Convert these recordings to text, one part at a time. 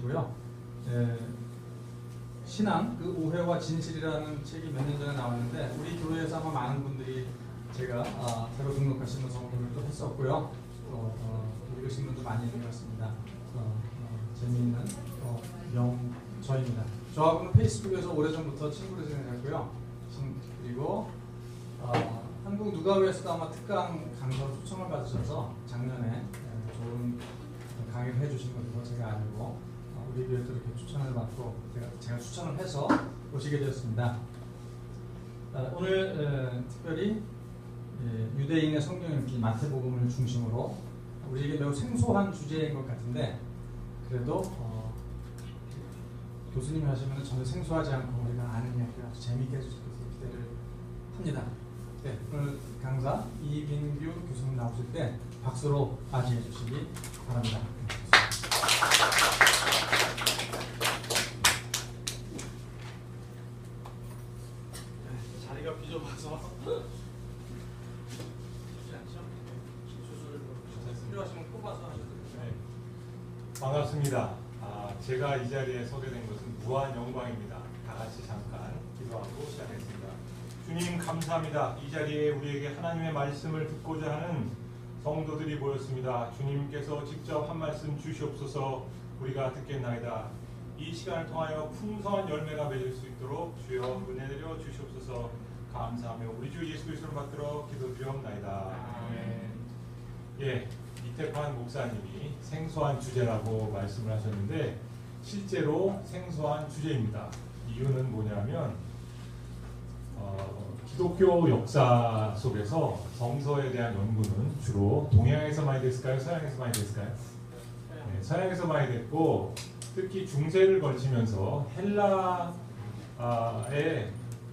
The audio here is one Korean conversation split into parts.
것이고요. 신앙, 그 오해와 진실이라는 책이 몇 년 전에 나왔는데 우리 교회에서 아마 많은 분들이 제가 새로 등록하시는 성도를 또 했었고요. 또 읽으신 분도 많이 읽었습니다. 재미있는 저입니다. 저하고는 페이스북에서 오래전부터 친구를 지내셨고요. 그리고 한국 누가회에서도 아마 특강 강사로 초청을 받으셔서 작년에 좋은 강의를 해주신 것으로 제가 알고 우리 교회도 이렇게 추천을 받고 제가 추천을 해서 오시게 되었습니다. 오늘 특별히 유대인의 성경 읽기 마태복음을 중심으로 우리에게 매우 생소한 주제인 것 같은데 그래도 교수님이 하시면 전혀 생소하지 않고 우리가 아는 이야기를 아주 재미있게 해주실 것을 기대를 합니다. 네, 오늘 강사 이민규 교수님 나오실 때 박수로 맞이해 주시기 바랍니다. 네, 자리가 비좁아서 쉽지 않죠? 기술을 필요하시면 뽑아서 하셔도 됩니다. 네. 반갑습니다. 제가 이 자리에 서게 된 것은 무한 영광입니다. 다 같이 잠깐 기도하고 시작했습니다. 주님 감사합니다. 이 자리에 우리에게 하나님의 말씀을 듣고자 하는 성도들이 모였습니다. 주님께서 직접 한 말씀 주시옵소서. 우리가 듣겠나이다. 이 시간을 통하여 풍성한 열매가 맺을 수 있도록 주여 은혜 내려 주시옵소서. 감사하며 우리 주 예수 그리스도를 받들어 기도드리옵나이다. 아멘. 예, 이태환 목사님이 생소한 주제라고 말씀을 하셨는데 실제로 생소한 주제입니다. 이유는 뭐냐면 기독교 역사 속에서 성서에 대한 연구는 주로 동양에서 많이 됐을까요? 서양에서 많이 됐을까요? 네, 서양에서 많이 됐고 특히 중세를 걸치면서 헬라의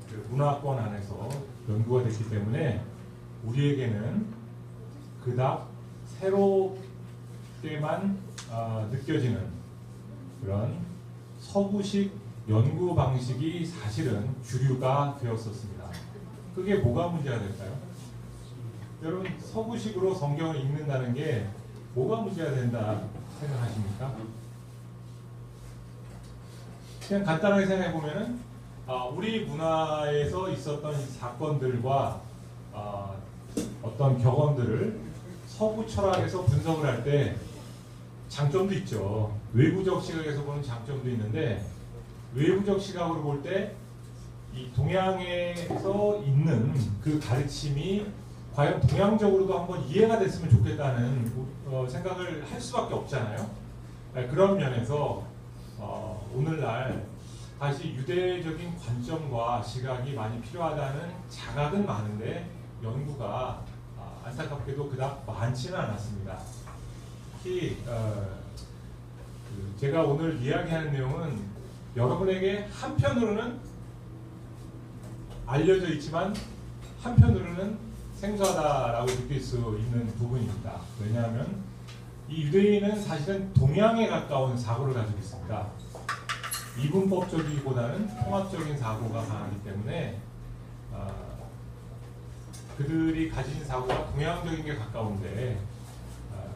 그 문화권 안에서 연구가 됐기 때문에 우리에게는 그닥 새롭게만 느껴지는 그런 서구식 연구 방식이 사실은 주류가 되었었습니다. 그게 뭐가 문제가 될까요? 여러분 서구식으로 성경을 읽는다는 게 뭐가 문제가 된다 생각하십니까? 그냥 간단하게 생각해 보면은 우리 문화에서 있었던 사건들과 어떤 격언들을 서구 철학에서 분석을 할 때 장점도 있죠. 외부적 시각에서 보는 장점도 있는데 외부적 시각으로 볼 때 이 동양에서 있는 그 가르침이 과연 동양적으로도 한번 이해가 됐으면 좋겠다는 생각을 할 수밖에 없잖아요. 그런 면에서 오늘날 다시 유대적인 관점과 시각이 많이 필요하다는 자각은 많은데 연구가 안타깝게도 그닥 많지는 않았습니다. 특히 제가 오늘 이야기하는 내용은 여러분에게 한편으로는 알려져 있지만 한편으로는 생소하다라고 느낄 수 있는 부분입니다. 왜냐하면 이 유대인은 사실은 동양에 가까운 사고를 가지고 있습니다. 이분법적이기보다는 통합적인 사고가 강하기 때문에 그들이 가진 사고가 동양적인 게 가까운데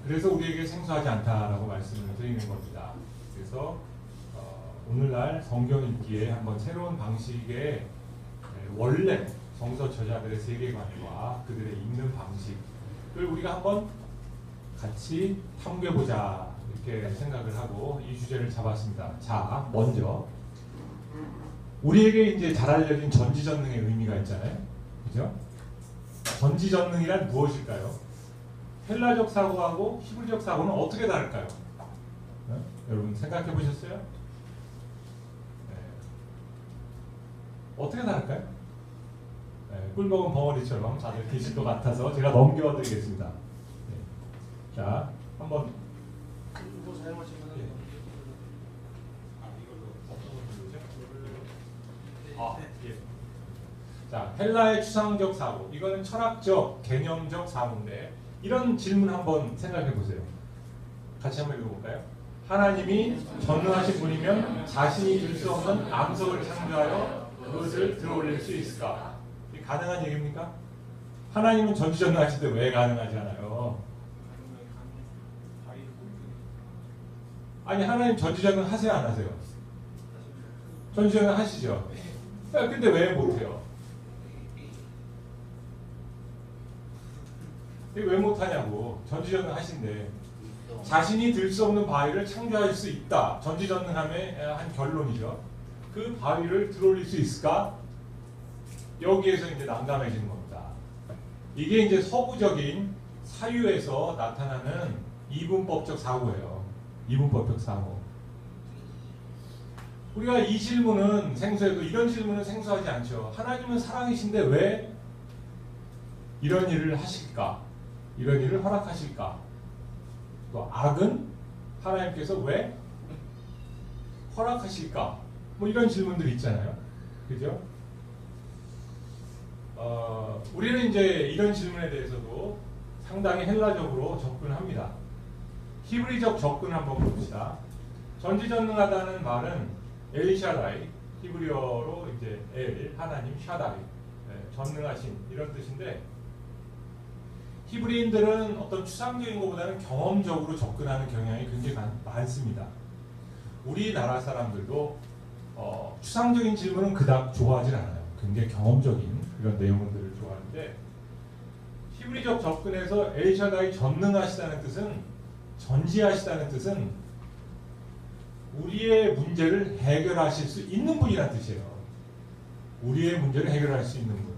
그래서 우리에게 생소하지 않다라고 말씀을 드리는 겁니다. 그래서 오늘날 성경 읽기에 한번 새로운 방식의 원래 성서 저자들의 세계관과 그들의 읽는 방식을 우리가 한번 같이 탐구해보자 이렇게 생각을 하고 이 주제를 잡았습니다. 자, 먼저 우리에게 이제 잘 알려진 전지전능의 의미가 있잖아요. 그죠? 전지전능이란 무엇일까요? 헬라적 사고하고 히브리적 사고는 어떻게 다를까요? 네? 여러분 생각해 보셨어요? 네. 어떻게 다를까요? 네, 꿀 먹은 벙어리처럼 다들 계실 것 같아서 제가 넘겨드리겠습니다. 네. 자, 한번 이거 사용하시면 예. 자, 헬라의 추상적 사고. 이거는 철학적, 개념적 사고인데 이런 질문 한번 생각해 보세요. 같이 한번 읽어볼까요? 하나님이 전능하신 분이면 자신이 줄 수 없는 암석을 창조하여 그것을 들어올릴 수 있을까? 이게 가능한 얘기입니까? 하나님은 전지전능하신데 왜 가능하지 않아요? 아니 하나님 전지전능 하세요 안 하세요? 전지전능 하시죠. 근데 왜 못해요? 왜 못하냐고. 전지전능 하신데 자신이 들 수 없는 바위를 창조할 수 있다. 전지전능함의 한 결론이죠. 그 바위를 들어올릴 수 있을까? 여기에서 이제 난감해지는 겁니다. 이게 이제 서구적인 사유에서 나타나는 이분법적 사고예요. 이분법적 사고. 우리가 이 질문은 생소해도 이런 질문은 생소하지 않죠. 하나님은 사랑이신데 왜 이런 일을 하실까? 이런 일을 허락하실까? 또 악은 하나님께서 왜 허락하실까? 뭐 이런 질문들이 있잖아요. 그죠? 우리는 이제 이런 질문에 대해서도 상당히 헬라적으로 접근합니다. 히브리적 접근 한번 봅시다. 전지전능하다는 말은 엘샤다이, 히브리어로 이제 엘, 하나님, 샤다이, 전능하신 이런 뜻인데 히브리인들은 어떤 추상적인 것보다는 경험적으로 접근하는 경향이 굉장히 많습니다. 우리나라 사람들도 추상적인 질문은 그닥 좋아하진 않아요. 굉장히 경험적인 그런 내용들을 좋아하는데 히브리적 접근에서 엘샤다이 전능하시다는 뜻은 전지하시다는 뜻은 우리의 문제를 해결하실 수 있는 분이라는 뜻이에요. 우리의 문제를 해결할 수 있는 분.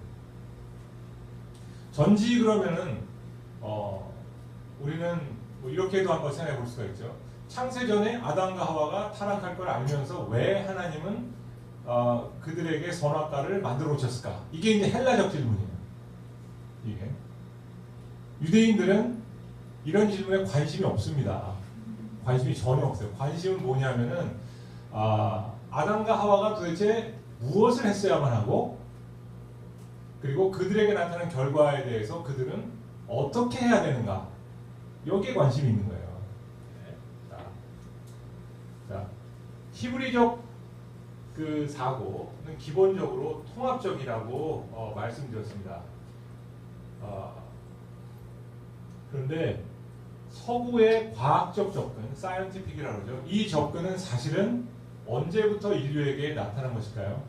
전지 그러면은 우리는 뭐 이렇게도 한번 생각해 볼 수가 있죠. 창세전에 아담과 하와가 타락할 걸 알면서 왜 하나님은 그들에게 선악과를 만들어 놓으셨을까? 이게 이제 헬라적 질문이에요. 이게 유대인들은 이런 질문에 관심이 없습니다. 관심이 전혀 없어요. 관심은 뭐냐면은 아담과 하와가 도대체 무엇을 했어야만 하고 그리고 그들에게 나타난 결과에 대해서 그들은 어떻게 해야 되는가? 여기에 관심이 있는 거예요. 자, 히브리적 그 사고는 기본적으로 통합적이라고 말씀드렸습니다. 그런데 서구의 과학적 접근, 사이언티픽이라고 그러죠. 이 접근은 사실은 언제부터 인류에게 나타난 것일까요?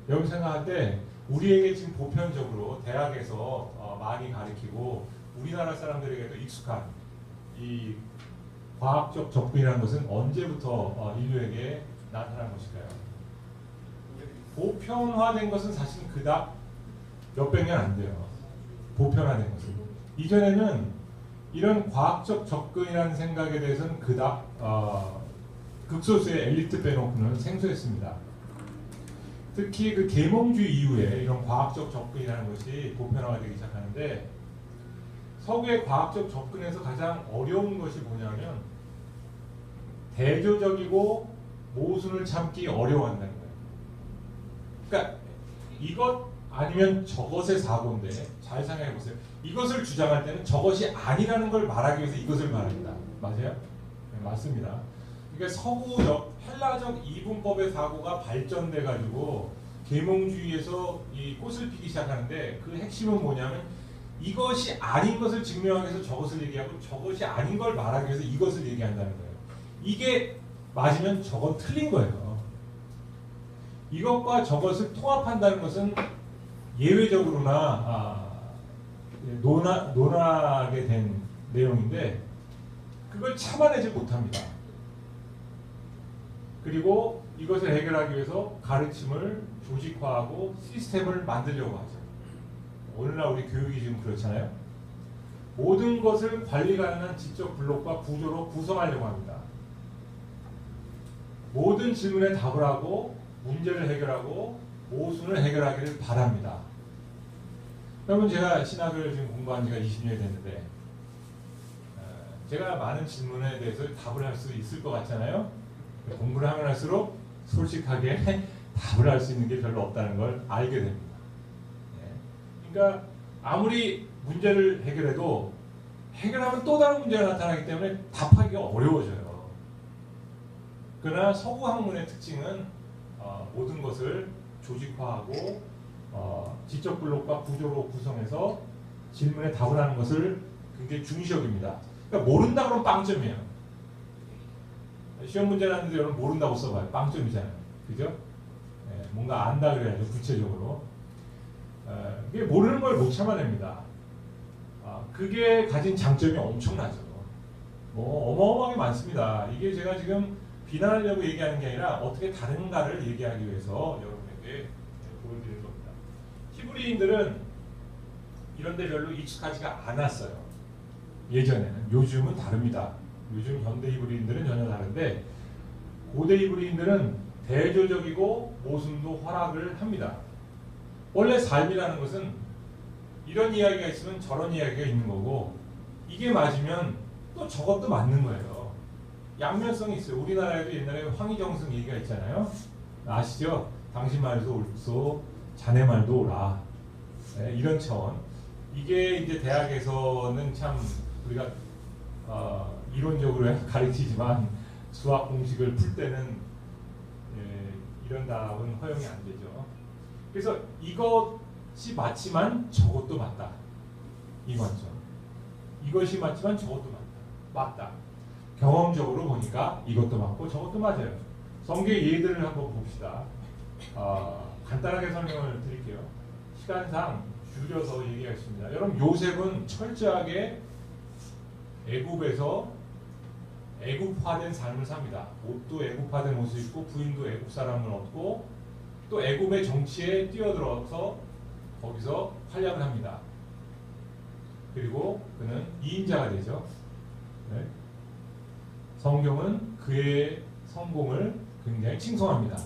여러분 생각할 때 우리에게 지금 보편적으로 대학에서 많이 가르치고 우리나라 사람들에게도 익숙한 이 과학적 접근이라는 것은 언제부터 인류에게 나타난 것일까요? 보편화된 것은 사실 그닥 몇백 년 안 돼요. 보편화된 것은. 이전에는 이런 과학적 접근이라는 생각에 대해서는 그닥 극소수의 엘리트 빼놓고는 생소했습니다. 특히 그 계몽주의 이후에 이런 과학적 접근이라는 것이 보편화가 되기 시작하는데 서구의 과학적 접근에서 가장 어려운 것이 뭐냐면 대조적이고 모순을 참기 어려워한다는 거예요. 그러니까 이것 아니면 저것의 사고인데 잘 생각해 보세요. 이것을 주장할 때는 저것이 아니라는 걸 말하기 위해서 이것을 말합니다. 맞아요? 네, 맞습니다. 그러니까 서구적 헬라적 이분법의 사고가 발전돼 가지고 계몽주의에서 이 꽃을 피기 시작하는데 그 핵심은 뭐냐면 이것이 아닌 것을 증명하기 위해서 저것을 얘기하고 저것이 아닌 걸 말하기 위해서 이것을 얘기한다는 거예요. 이게 맞으면 저건 틀린 거예요. 이것과 저것을 통합한다는 것은 예외적으로나 논하게 된 내용인데 그걸 참아내지 못합니다. 그리고 이것을 해결하기 위해서 가르침을 조직화하고 시스템을 만들려고 하죠. 오늘날 우리 교육이 지금 그렇잖아요. 모든 것을 관리 가능한 지적 블록과 구조로 구성하려고 합니다. 모든 질문에 답을 하고 문제를 해결하고 모순을 해결하기를 바랍니다. 여러분 제가 신학을 지금 공부한 지가 20년이 됐는데 제가 많은 질문에 대해서 답을 할 수 있을 것 같잖아요. 공부를 하면 할수록 솔직하게 답을 할 수 있는 게 별로 없다는 걸 알게 됩니다. 그러니까 아무리 문제를 해결해도 해결하면 또 다른 문제가 나타나기 때문에 답하기가 어려워져요. 그러나 서구 학문의 특징은 모든 것을 조직화하고 지적 블록과 구조로 구성해서 질문에 답을 하는 것을 굉장히 중시 여깁니다. 그러니까 모른다 그러면 빵점이에요. 시험 문제 났는데 여러분 모른다고 써봐요. 빵점이잖아요. 그죠? 예, 뭔가 안다 그래야죠. 구체적으로. 이게 모르는 걸 못 참아냅니다. 그게 가진 장점이 엄청나죠. 뭐 어마어마하게 많습니다. 이게 제가 지금 비난하려고 얘기하는 게 아니라 어떻게 다른가를 얘기하기 위해서 여러분에게 보여드리는 겁니다. 히브리인들은 이런 데 별로 익숙하지가 않았어요. 예전에는. 요즘은 다릅니다. 요즘 현대 히브리인들은 전혀 다른데 고대 히브리인들은 대조적이고 모순도 허락을 합니다. 원래 삶이라는 것은 이런 이야기가 있으면 저런 이야기가 있는 거고 이게 맞으면 또 저것도 맞는 거예요. 양면성이 있어요. 우리나라에도 옛날에 황희정승 얘기가 있잖아요. 아시죠? 당신 말도 옳소, 자네 말도 옳아. 네, 이런 차원. 이게 이제 대학에서는 참 우리가 이론적으로 가르치지만 수학 공식을 풀 때는 이런 답은 허용이 안 되죠. 그래서 이것이 맞지만 저것도 맞다. 이 관점. 이것이 맞지만 저것도 맞다. 경험적으로 보니까 이것도 맞고 저것도 맞아요. 성경의 예들을 한번 봅시다. 간단하게 설명을 드릴게요. 시간상 줄여서 얘기하겠습니다. 여러분 요셉은 철저하게 애굽에서 애굽화된 삶을 삽니다. 옷도 애굽화된 옷을 입고 부인도 애굽 사람을 얻고 또 애굽의 정치에 뛰어들어서 거기서 활약을 합니다. 그리고 그는 2인자가 되죠. 네. 성경은 그의 성공을 굉장히 칭송합니다.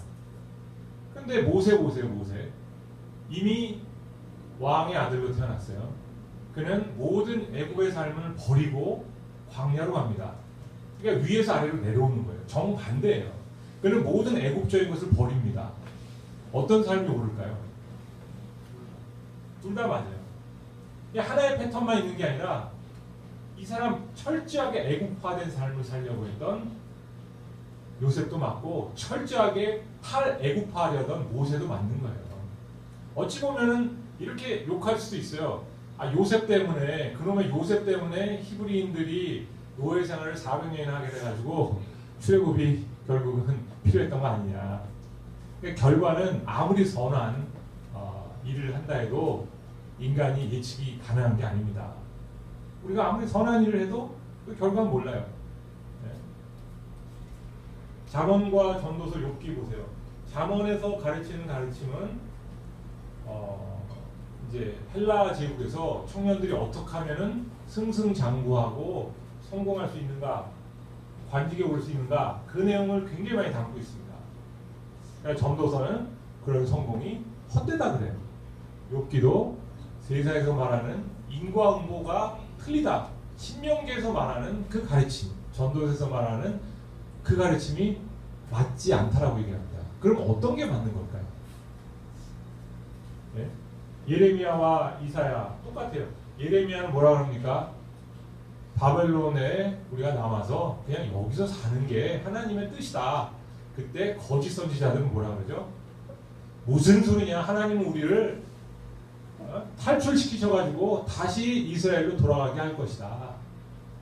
근데 모세 보세요. 모세. 이미 왕의 아들로 태어났어요. 그는 모든 애굽의 삶을 버리고 광야로 갑니다. 그러니까 위에서 아래로 내려오는 거예요. 정반대예요. 그는 모든 애굽적인 것을 버립니다. 어떤 삶이 오를까요? 둘 다 맞아요. 하나의 패턴만 있는 게 아니라 이 사람 철저하게 애국화된 삶을 살려고 했던 요셉도 맞고 철저하게 탈애국화하려던 모세도 맞는 거예요. 어찌 보면은 이렇게 욕할 수도 있어요. 요셉 때문에 그놈의 요셉 때문에 히브리인들이 노예 생활을 400년이나 하게 돼가지고 출애굽이 결국은 필요했던 거 아니냐. 그러니까 결과는 아무리 선한 일을 한다 해도 인간이 예측이 가능한 게 아닙니다. 우리가 아무리 선한 일을 해도 그 결과는 몰라요. 네. 잠언과 전도서 욥기 보세요. 잠언에서 가르치는 가르침은 이제 헬라 제국에서 청년들이 어떻게 하면은 승승장구하고 성공할 수 있는가, 관직에 오를 수 있는가, 그 내용을 굉장히 많이 담고 있습니다. 그러니까 전도서는 그런 성공이 헛되다 그래요. 욥기도 세상에서 말하는 인과응보가 틀리다. 신명기에서 말하는 그 가르침, 전도서에서 말하는 그 가르침이 맞지 않다라고 얘기합니다. 그럼 어떤 게 맞는 걸까요? 네? 예레미야와 이사야 똑같아요. 예레미야는 뭐라 그럽니까? 바벨론에 우리가 남아서 그냥 여기서 사는 게 하나님의 뜻이다. 그때 거짓 선지자들은 뭐라 그러죠? 무슨 소리냐? 하나님은 우리를 탈출시키셔가지고 다시 이스라엘로 돌아가게 할 것이다.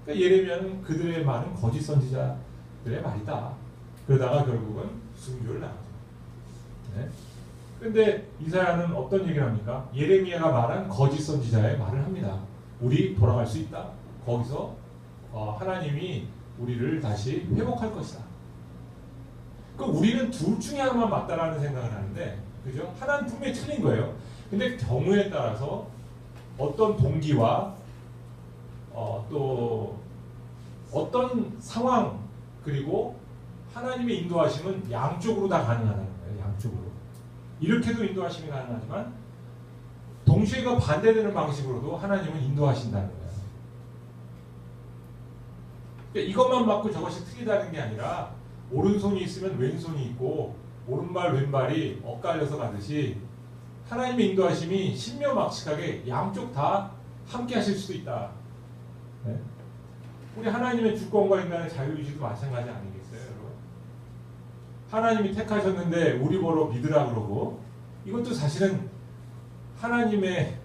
그러니까 예레미야는 그들의 말은 거짓 선지자들의 말이다. 그러다가 결국은 순교를 당하죠. 네? 근데 이사야는 어떤 얘기를 합니까? 예레미야가 말한 거짓 선지자의 말을 합니다. 우리 돌아갈 수 있다. 거기서 하나님이 우리를 다시 회복할 것이다. 그 우리는 둘 중에 하나만 맞다라는 생각을 하는데, 그죠? 하나는 분명히 틀린 거예요. 근데 경우에 따라서 어떤 동기와 또 어떤 상황 그리고 하나님의 인도하심은 양쪽으로 다 가능하다는 거예요. 양쪽으로. 이렇게도 인도하심이 가능하지만 동시에 그 반대되는 방식으로도 하나님은 인도하신다는 거예요. 그러니까 이것만 맞고 저것이 틀리다는 게 아니라 오른손이 있으면 왼손이 있고 오른발 왼발이 엇갈려서 가듯이 하나님의 인도하심이 신묘막측하게 양쪽 다 함께 하실 수도 있다. 네? 우리 하나님의 주권과 인간의 자유의지도 마찬가지 아니겠어요, 여러분? 하나님이 택하셨는데 우리 보러 믿으라 그러고, 이것도 사실은 하나님의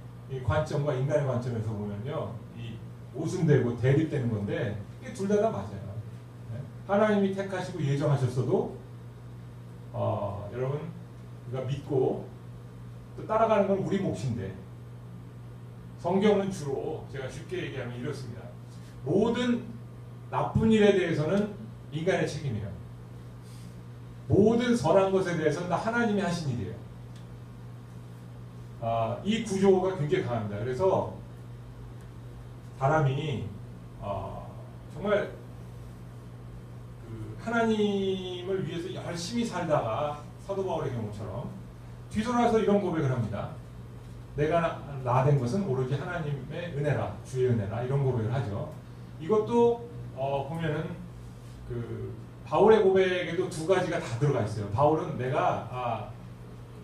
관점과 인간의 관점에서 보면요, 이 오순되고 대립되는 건데 이게 둘 다 맞아요. 네? 하나님이 택하시고 예정하셨어도 여러분 우리가 믿고 또 따라가는 건 우리 몫인데 성경은 주로 제가 쉽게 얘기하면 이렇습니다. 모든 나쁜 일에 대해서는 인간의 책임이에요. 모든 선한 것에 대해서는 다 하나님이 하신 일이에요. 이 구조가 굉장히 강합니다. 그래서 사람이 정말 그 하나님을 위해서 열심히 살다가 사도 바울의 경우처럼 뒤돌아서 이런 고백을 합니다. 내가 나된 것은 오로지 하나님의 은혜라, 주의 은혜라, 이런 고백을 하죠. 이것도 보면은 그 바울의 고백에도 두 가지가 다 들어가 있어요. 바울은 내가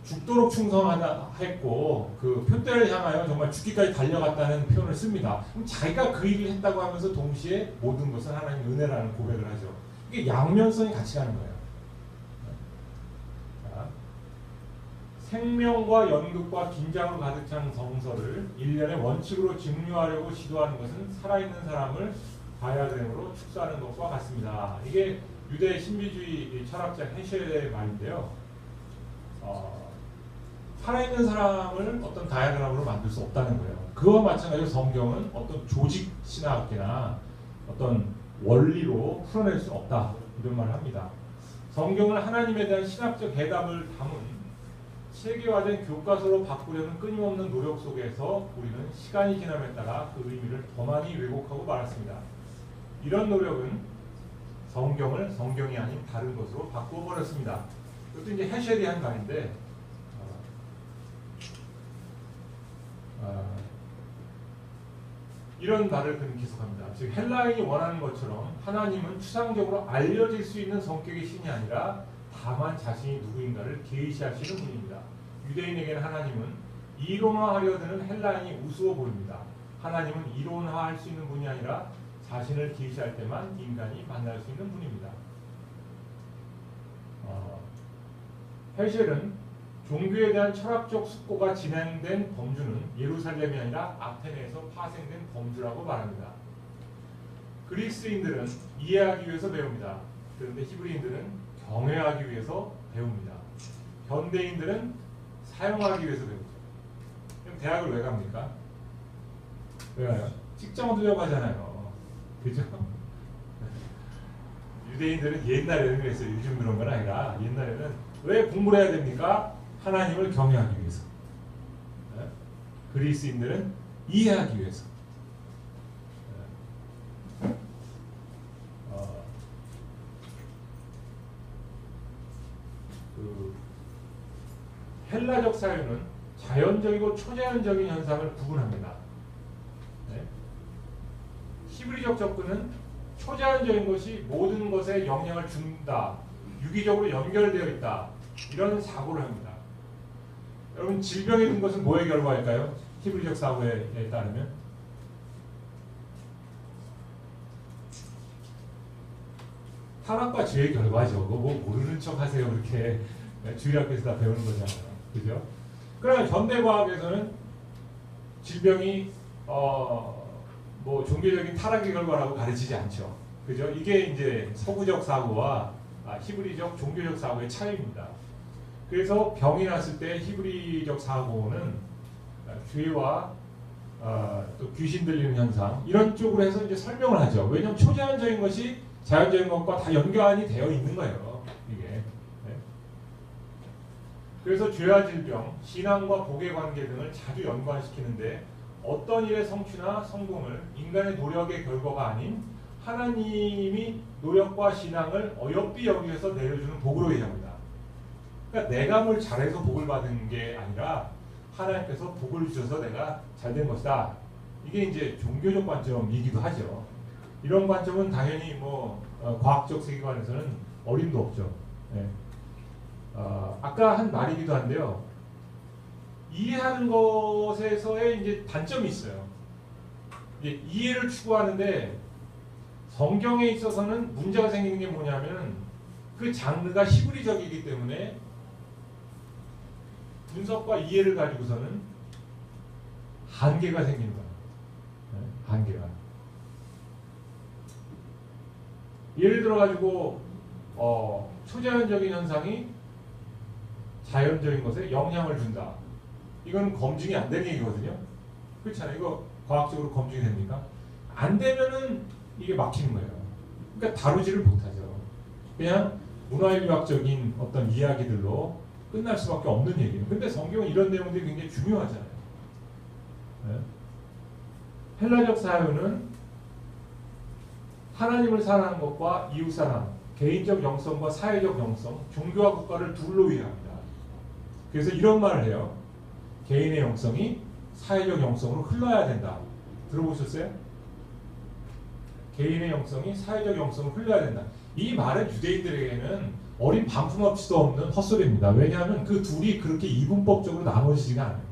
죽도록 충성하다 했고 그 표대를 향하여 정말 죽기까지 달려갔다는 표현을 씁니다. 그럼 자기가 그 일을 했다고 하면서 동시에 모든 것은 하나님의 은혜라는 고백을 하죠. 이게 양면성이 같이 가는 거예요. 자, 생명과 연극과 긴장으로 가득 찬 정서를 일련의 원칙으로 증류하려고 시도하는 것은 살아있는 사람을 다이아그램으로 축소하는 것과 같습니다. 이게 유대 신비주의 철학자 헤셸의 말인데요. 살아있는 사람을 어떤 다이아그램으로 만들 수 없다는 거예요. 그와 마찬가지로 성경은 어떤 조직 신학이나 어떤 원리로 풀어낼 수 없다, 이런 말을 합니다. 성경은 하나님에 대한 신학적 해답을 담은 체계화된 교과서로 바꾸려는 끊임없는 노력 속에서 우리는 시간이 지남에 따라 그 의미를 더 많이 왜곡하고 말았습니다. 이런 노력은 성경을 성경이 아닌 다른 것으로 바꾸어 버렸습니다. 이것도 이제 헤셸이 한 말인데, 이런 말을 그는 계속합니다. 즉 헬라인이 원하는 것처럼 하나님은 추상적으로 알려질 수 있는 성격의 신이 아니라 다만 자신이 누구인가를 계시하시는 분입니다. 유대인에게는 하나님은 이론화하려 드는 헬라인이 우스워 보입니다. 하나님은 이론화할 수 있는 분이 아니라 자신을 계시할 때만 인간이 만날 수 있는 분입니다. 헤셸은 종교에 대한 철학적 숙고가 진행된 범주는 예루살렘이 아니라 아테네에서 파생된 범주라고 말합니다. 그리스인들은 이해하기 위해서 배웁니다. 그런데 히브리인들은 경외하기 위해서 배웁니다. 현대인들은 사용하기 위해서 배우죠. 그럼 대학을 왜 갑니까? 왜 가요? 직장 얻으려고 하잖아요. 그죠? 유대인들은 옛날에는 그랬어요. 요즘 그런 건 아니라 옛날에는 왜 공부를 해야 됩니까? 하나님을 경외하기 위해서. 네? 그리스인들은 이해하기 위해서. 네. 그 헬라적 사유는 자연적이고 초자연적인 현상을 구분합니다. 네? 히브리적 접근은 초자연적인 것이 모든 것에 영향을 준다, 유기적으로 연결되어 있다, 이런 사고를 합니다. 여러분, 질병이 든 것은 뭐의 결과일까요? 히브리적 사고에 따르면 타락과 죄의 결과죠. 뭐 모르는 척 하세요. 그렇게 주일학교에서 다 배우는 거잖아요. 그죠? 그러나 현대과학에서는 질병이 뭐 종교적인 타락의 결과라고 가르치지 않죠. 그죠? 이게 이제 서구적 사고와 히브리적 종교적 사고의 차이입니다. 그래서 병이 났을 때 히브리적 사고는 죄와 또 귀신 들리는 현상, 이런 쪽으로 해서 이제 설명을 하죠. 왜냐하면 초자연적인 것이 자연적인 것과 다 연관이 되어 있는 거예요. 이게. 네. 그래서 죄와 질병, 신앙과 복의 관계 등을 자주 연관시키는데 어떤 일의 성취나 성공을 인간의 노력의 결과가 아닌 하나님이 노력과 신앙을 어여삐 여기서 내려주는 복으로 얘기합니다. 그러니까 내가 뭘 잘해서 복을 받은 게 아니라 하나님께서 복을 주셔서 내가 잘된 것이다. 이게 이제 종교적 관점이기도 하죠. 이런 관점은 당연히 뭐 과학적 세계관에서는 어림도 없죠. 네. 아까 한 말이기도 한데요. 이해하는 것에서의 이제 단점이 있어요. 이제 이해를 추구하는데 성경에 있어서는 문제가 생기는 게 뭐냐면 그 장르가 히브리적이기 때문에 분석과 이해를 가지고서는 한계가 생기는 거예요. 네? 한계가. 예를 들어 가지고 초자연적인 현상이 자연적인 것에 영향을 준다. 이건 검증이 안 된 얘기거든요. 그렇잖아요. 이거 과학적으로 검증이 됩니까? 안 되면은 이게 막히는 거예요. 그러니까 다루지를 못하죠. 그냥 문화인류학적인 어떤 이야기들로 끝날 수밖에 없는 얘기예요. 근데 성경은 이런 내용들이 굉장히 중요하잖아요. 네? 헬라적 사유는 하나님을 사랑하는 것과 이웃사랑, 개인적 영성과 사회적 영성, 종교와 국가를 둘로 이해합니다. 그래서 이런 말을 해요. 개인의 영성이 사회적 영성으로 흘러야 된다. 들어보셨어요? 개인의 영성이 사회적 영성으로 흘러야 된다. 이 말은 유대인들에게는 어린 반품없이도 없는 헛소리입니다. 왜냐하면 그 둘이 그렇게 이분법적으로 나눠지지가 않아요.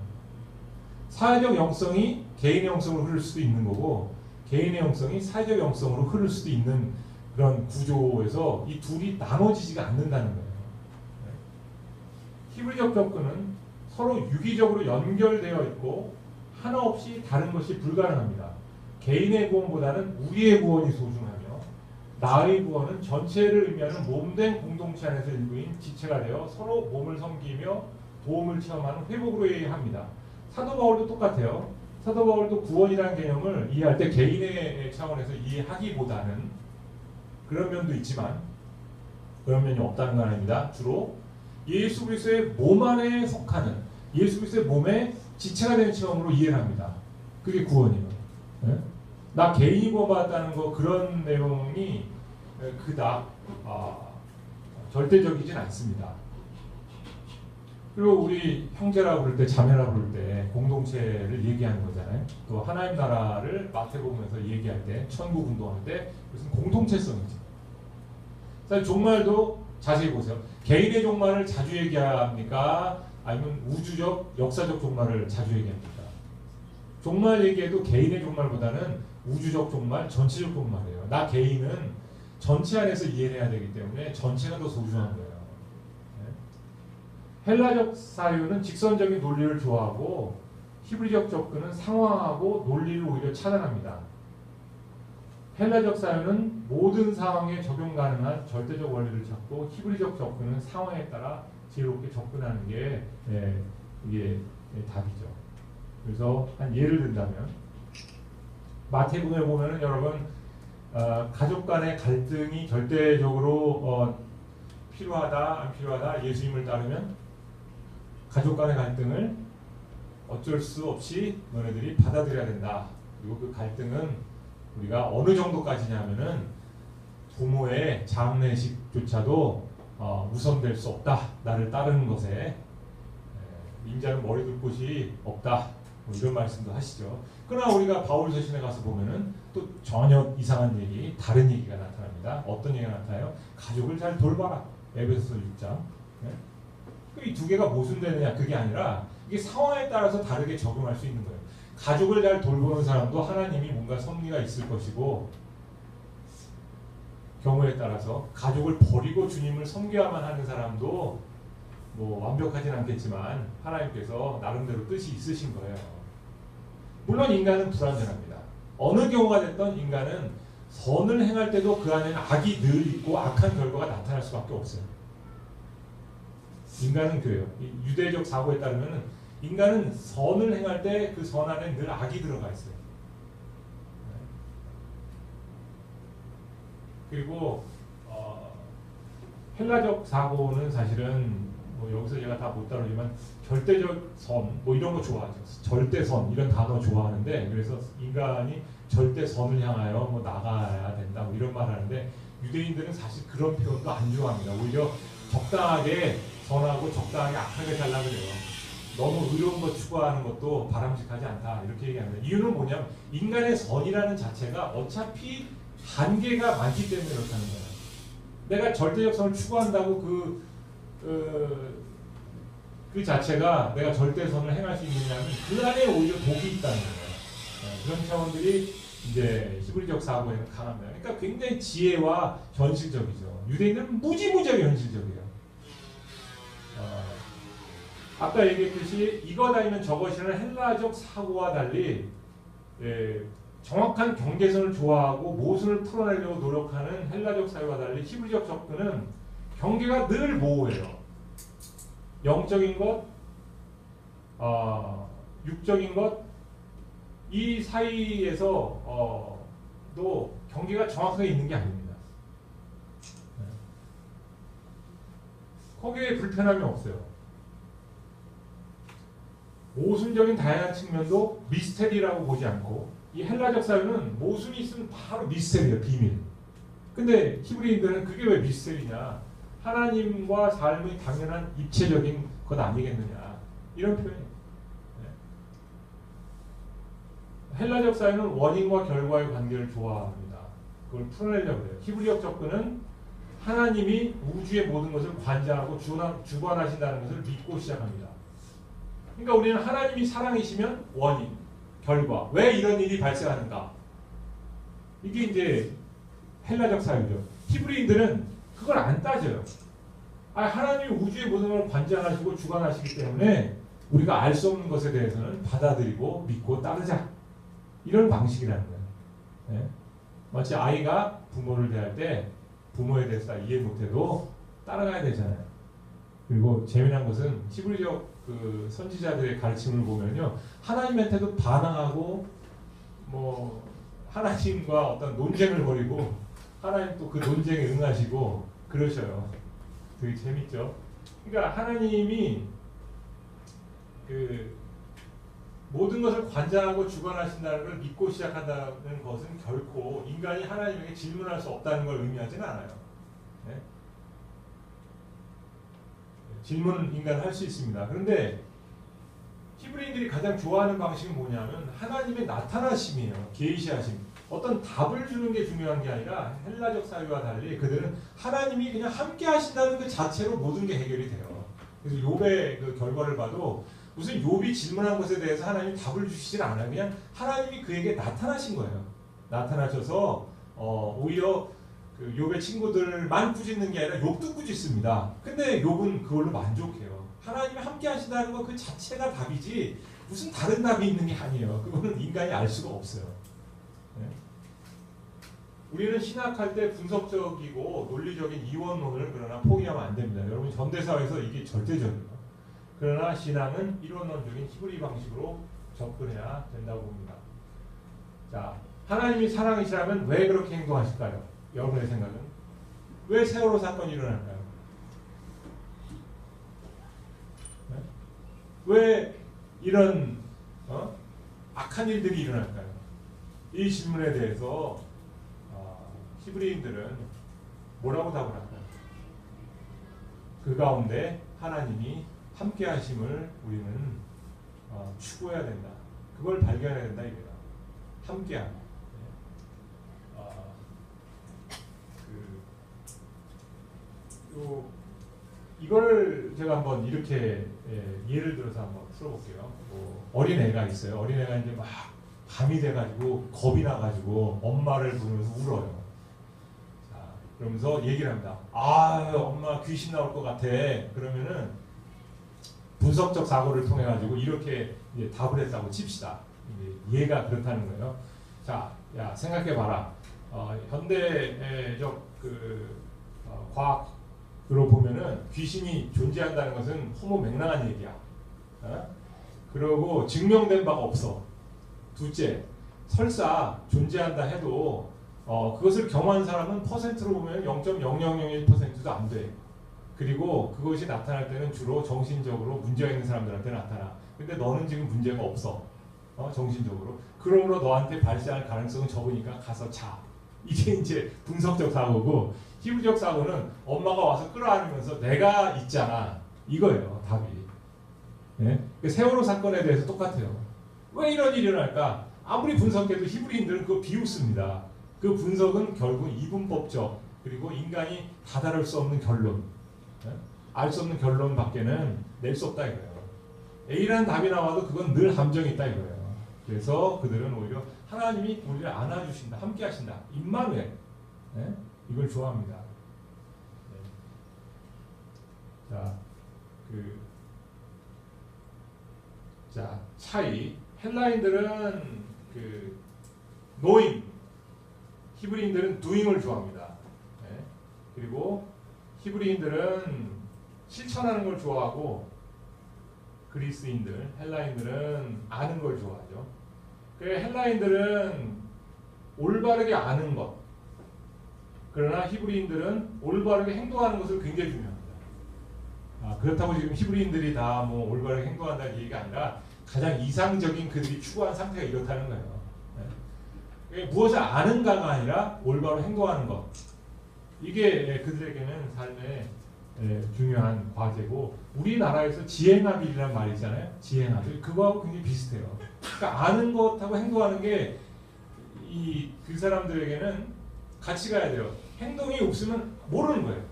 사회적 영성이 개인의 영성으로 흐를 수도 있는 거고 개인의 영성이 사회적 영성으로 흐를 수도 있는 그런 구조에서 이 둘이 나눠지지가 않는다는 거예요. 히브리적 접근은 서로 유기적으로 연결되어 있고 하나 없이 다른 것이 불가능합니다. 개인의 구원보다는 우리의 구원이 소중하며 나의 구원은 전체를 의미하는 몸된 공동체 안에서 일부인 지체가 되어 서로 몸을 섬기며 도움을 체험하는 회복으로 이해합니다. 사도 바울도 똑같아요. 사도 바울도 구원이라는 개념을 이해할 때 개인의 차원에서 이해하기보다는 그런 면도 있지만 그런 면이 없다는 건 아닙니다. 주로 예수 그리스도의 몸 안에 속하는 예수 그리스도의 몸의 지체가 되는 체험으로 이해를 합니다. 그게 구원이에요. 네? 나 개인이 구원받았다는 거 그런 내용이 그닥 절대적이진 않습니다. 그리고 우리 형제라고 부를 때 자매라고 부를 때 공동체를 얘기하는 거잖아요. 또 하나님 나라를 마태복음에서 얘기할 때 천국 운동할 때 그것은 공동체성이죠. 사실 종말도 자세히 보세요. 개인의 종말을 자주 얘기합니까? 아니면 우주적 역사적 종말을 자주 얘기합니까? 종말 얘기해도 개인의 종말보다는 우주적 종말, 전체적 종말이에요. 나 개인은 전체 안에서 이해해야 되기 때문에 전체가 더 소중한 거예요. 헬라적 사유는 직선적인 논리를 좋아하고 히브리적 접근은 상황하고 논리를 오히려 차단합니다. 헬라적 사유는 모든 상황에 적용 가능한 절대적 원리를 찾고 히브리적 접근은 상황에 따라 지혜롭게 접근하는 게 이게 답이죠. 그래서 한 예를 든다면 마태복음에 보면은 여러분 가족 간의 갈등이 절대적으로 필요하다 안 필요하다 예수님을 따르면 가족 간의 갈등을 어쩔 수 없이 너네들이 받아들여야 된다. 그리고 그 갈등은 우리가 어느 정도까지냐면은 부모의 장례식조차도 우선될 수 없다. 나를 따르는 것에 인자는 머리 둘 곳이 없다. 뭐 이런 말씀도 하시죠. 그러나 우리가 바울 서신에 가서 보면은 또 전혀 이상한 얘기, 다른 얘기가 나타납니다. 어떤 얘기가 나타나요? 가족을 잘 돌봐라. 에베소서 6장. 이 두 개가 모순되느냐 그게 아니라 이게 상황에 따라서 다르게 적용할 수 있는 거예요. 가족을 잘 돌보는 사람도 하나님이 뭔가 섭리가 있을 것이고 경우에 따라서 가족을 버리고 주님을 섬겨야만 하는 사람도 뭐 완벽하진 않겠지만 하나님께서 나름대로 뜻이 있으신 거예요. 물론 인간은 불완전합니다. 어느 경우가 됐던 인간은 선을 행할 때도 그 안에는 악이 늘 있고 악한 결과가 나타날 수밖에 없어요. 인간은 그래요. 유대적 사고에 따르면 인간은 선을 행할 때 그 선 안에 늘 악이 들어가 있어요. 그리고 헬라적 사고는 사실은 뭐 여기서 제가 다 못 다루지만 절대적 선 뭐 이런 거 좋아하죠. 절대선 이런 단어 좋아하는데 그래서 인간이 절대선을 향하여 뭐 나가야 된다 뭐 이런 말을 하는데 유대인들은 사실 그런 표현도 안 좋아합니다. 오히려 적당하게 선하고 적당하게 악하게 잘라 그래요. 너무 의로운 것 추구하는 것도 바람직하지 않다 이렇게 얘기합니다. 이유는 뭐냐면 인간의 선이라는 자체가 어차피 한계가 많기 때문에 그렇다는 거예요. 내가 절대적 선을 추구한다고 그 자체가 내가 절대선을 행할 수 있느냐면 그 안에 오히려 독이 있다는 거예요. 그런 차원들이 이제 히브리적 사고에는 강합니다. 그러니까 굉장히 지혜와 현실적이죠. 유대인들은 무지무지하게 현실적이에요. 아까 얘기했듯이 이것 아니면 저것이라는 헬라적 사고와 달리 정확한 경계선을 좋아하고 모순을 풀어내려고 노력하는 헬라적 사회와 달리 히브리적 접근은 경계가 늘 모호해요. 영적인 것, 육적인 것, 이 사이에서 또 경계가 정확하게 있는 게 아닙니다. 거기에 불편함이 없어요. 모순적인 다양한 측면도 미스테리라고 보지 않고 이 헬라적 사회는 모순이 있으면 바로 미스테리예요. 비밀. 근데 히브리인들은 그게 왜 미스테리냐. 하나님과 삶의 당연한 입체적인 것 아니겠느냐. 이런 표현이에요. 헬라적 사회는 원인과 결과의 관계를 좋아합니다. 그걸 풀어내려고 해요. 히브리적 접근은 하나님이 우주의 모든 것을 관장하고 주관하신다는 것을 믿고 시작합니다. 그러니까 우리는 하나님이 사랑이시면 원인, 결과, 왜 이런 일이 발생하는가? 이게 이제 헬라적 사회죠. 히브리인들은 그걸 안 따져요. 하나님이 우주의 모든 걸 관장하시고 주관하시기 때문에 우리가 알 수 없는 것에 대해서는 받아들이고 믿고 따르자. 이런 방식이라는 거예요. 네? 마치 아이가 부모를 대할 때 부모에 대해서 이해 못해도 따라가야 되잖아요. 그리고 재미난 것은 히브리적 그 선지자들의 가르침을 보면요, 하나님한테도 반항하고 뭐 하나님과 어떤 논쟁을 벌이고 하나님 또 그 논쟁에 응하시고 그러셔요. 되게 재밌죠. 그러니까 하나님이 그 모든 것을 관장하고 주관하신다는 걸 믿고 시작한다는 것은 결코 인간이 하나님에게 질문할 수 없다는 걸 의미하지는 않아요. 네? 질문은 인간 할 수 있습니다. 그런데 히브리인들이 가장 좋아하는 방식은 뭐냐면 하나님의 나타나심이에요. 계시하심. 어떤 답을 주는 게 중요한 게 아니라 헬라적 사회와 달리 그들은 하나님이 그냥 함께 하신다는 그 자체로 모든 게 해결이 돼요. 그래서 욥의 그 결과를 봐도 무슨 욥이 질문한 것에 대해서 하나님이 답을 주시질 않아요. 그냥 하나님이 그에게 나타나신 거예요. 나타나셔서 오히려 그 욥의 친구들만 꾸짖는 게 아니라 욥도 꾸짖습니다. 근데 욥은 그걸로 만족해요. 하나님이 함께 하신다는 것 그 자체가 답이지 무슨 다른 답이 있는 게 아니에요. 그거는 인간이 알 수가 없어요. 네? 우리는 신학할 때 분석적이고 논리적인 이원론을 그러나 포기하면 안 됩니다. 여러분 현대사회에서 이게 절대적이에요. 그러나 신앙은 이론론적인 히브리 방식으로 접근해야 된다고 봅니다. 자, 하나님이 사랑이시라면 왜 그렇게 행동하실까요? 여러분의 생각은? 왜 세월호 사건이 일어날까요? 네? 왜 이런 악한 일들이 일어날까요? 이 질문에 대해서 히브리인들은 뭐라고 답을 할까요? 그 가운데 하나님이 함께 하심을 우리는 추구해야 된다. 그걸 발견해야 된다 이거다. 함께함. 이걸 제가 한번 이렇게 예를 들어서 한번 풀어볼게요. 어린애가 있어요. 어린애가 이제 막 밤이 돼가지고 겁이 나가지고 엄마를 부르면서 울어요. 자, 그러면서 얘기를 합니다. 엄마 귀신 나올 것 같아. 그러면은 분석적 사고를 통해 가지고 이렇게 이제 답을 했다고 칩시다. 얘가 그렇다는 거예요. 자, 야 생각해봐라. 현대적 과학으로 보면은 귀신이 존재한다는 것은 허무맹랑한 얘기야. 그러고 증명된 바가 없어. 둘째, 설사 존재한다 해도 그것을 경험한 사람은 퍼센트로 보면 0.0001%도 안 돼. 그리고 그것이 나타날 때는 주로 정신적으로 문제가 있는 사람들한테 나타나. 근데 너는 지금 문제가 없어. 정신적으로. 그러므로 너한테 발생할 가능성은 적으니까 가서 자. 이게 이제 분석적 사고고, 히브리적 사고는 엄마가 와서 끌어안으면서 내가 있잖아. 이거예요, 답이. 네? 세월호 사건에 대해서 똑같아요. 왜 이런 일이 일어날까? 아무리 분석해도 히브리인들은 그거 비웃습니다. 그 분석은 결국 이분법적, 그리고 인간이 다다를 수 없는 결론, 알 수 없는 결론 밖에는 낼 수 없다 이거예요. A라는 답이 나와도 그건 늘 함정이 있다 이거예요. 그래서 그들은 오히려 하나님이 우리를 안아주신다, 함께 하신다, 임마누엘, 이걸 좋아합니다. 자, 차이. 헬라인들은 knowing. 히브리인들은 doing을 좋아합니다. 네. 그리고 히브리인들은 실천하는 걸 좋아하고 그리스인들, 헬라인들은 아는 걸 좋아하죠. 그래 헬라인들은 올바르게 아는 것. 그러나 히브리인들은 올바르게 행동하는 것을 굉장히 중요합니다. 그렇다고 지금 히브리인들이 다 뭐 올바르게 행동한다는 얘기가 아니라 가장 이상적인 그들이 추구한 상태가 이렇다는 거예요. 네. 무엇을 아는가가 아니라 올바로 행동하는 것. 이게 그들에게는 삶의 중요한 과제고 우리나라에서 지행합일이라는 말이 있잖아요. 지행합일. 그거하고 굉장히 비슷해요. 그러니까 아는 것하고 행동하는 게 그 사람들에게는 같이 가야 돼요. 행동이 없으면 모르는 거예요.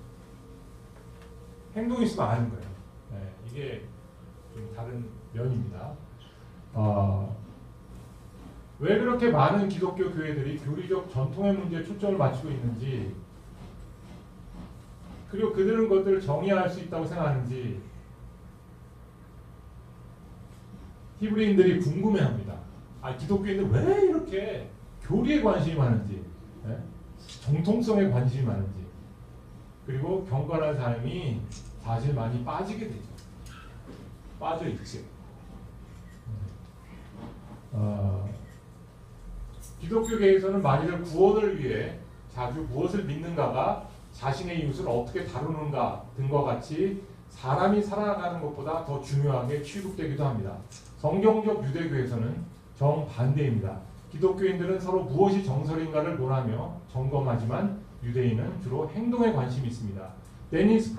행동이 있으면 아는 거예요. 네, 이게 좀 다른 면입니다. 왜 그렇게 많은 기독교 교회들이 교리적 전통의 문제에 초점을 맞추고 있는지 그리고 그들은 그것들을 정의할 수 있다고 생각하는지 히브리인들이 궁금해합니다. 기독교인들 왜 이렇게 교리에 관심이 많은지, 네? 정통성에 관심이 많은지, 그리고 경건한 삶이 사실 많이 빠지게 되죠. 빠져있지. 기독교계에서는 말이들 구원을 위해 자주 무엇을 믿는가가 자신의 이웃을 어떻게 다루는가 등과 같이 사람이 살아가는 것보다 더 중요하게 취급되기도 합니다. 성경적 유대교에서는 정반대입니다. 기독교인들은 서로 무엇이 정설인가를 논하며 점검하지만 유대인은 주로 행동에 관심이 있습니다. 데니스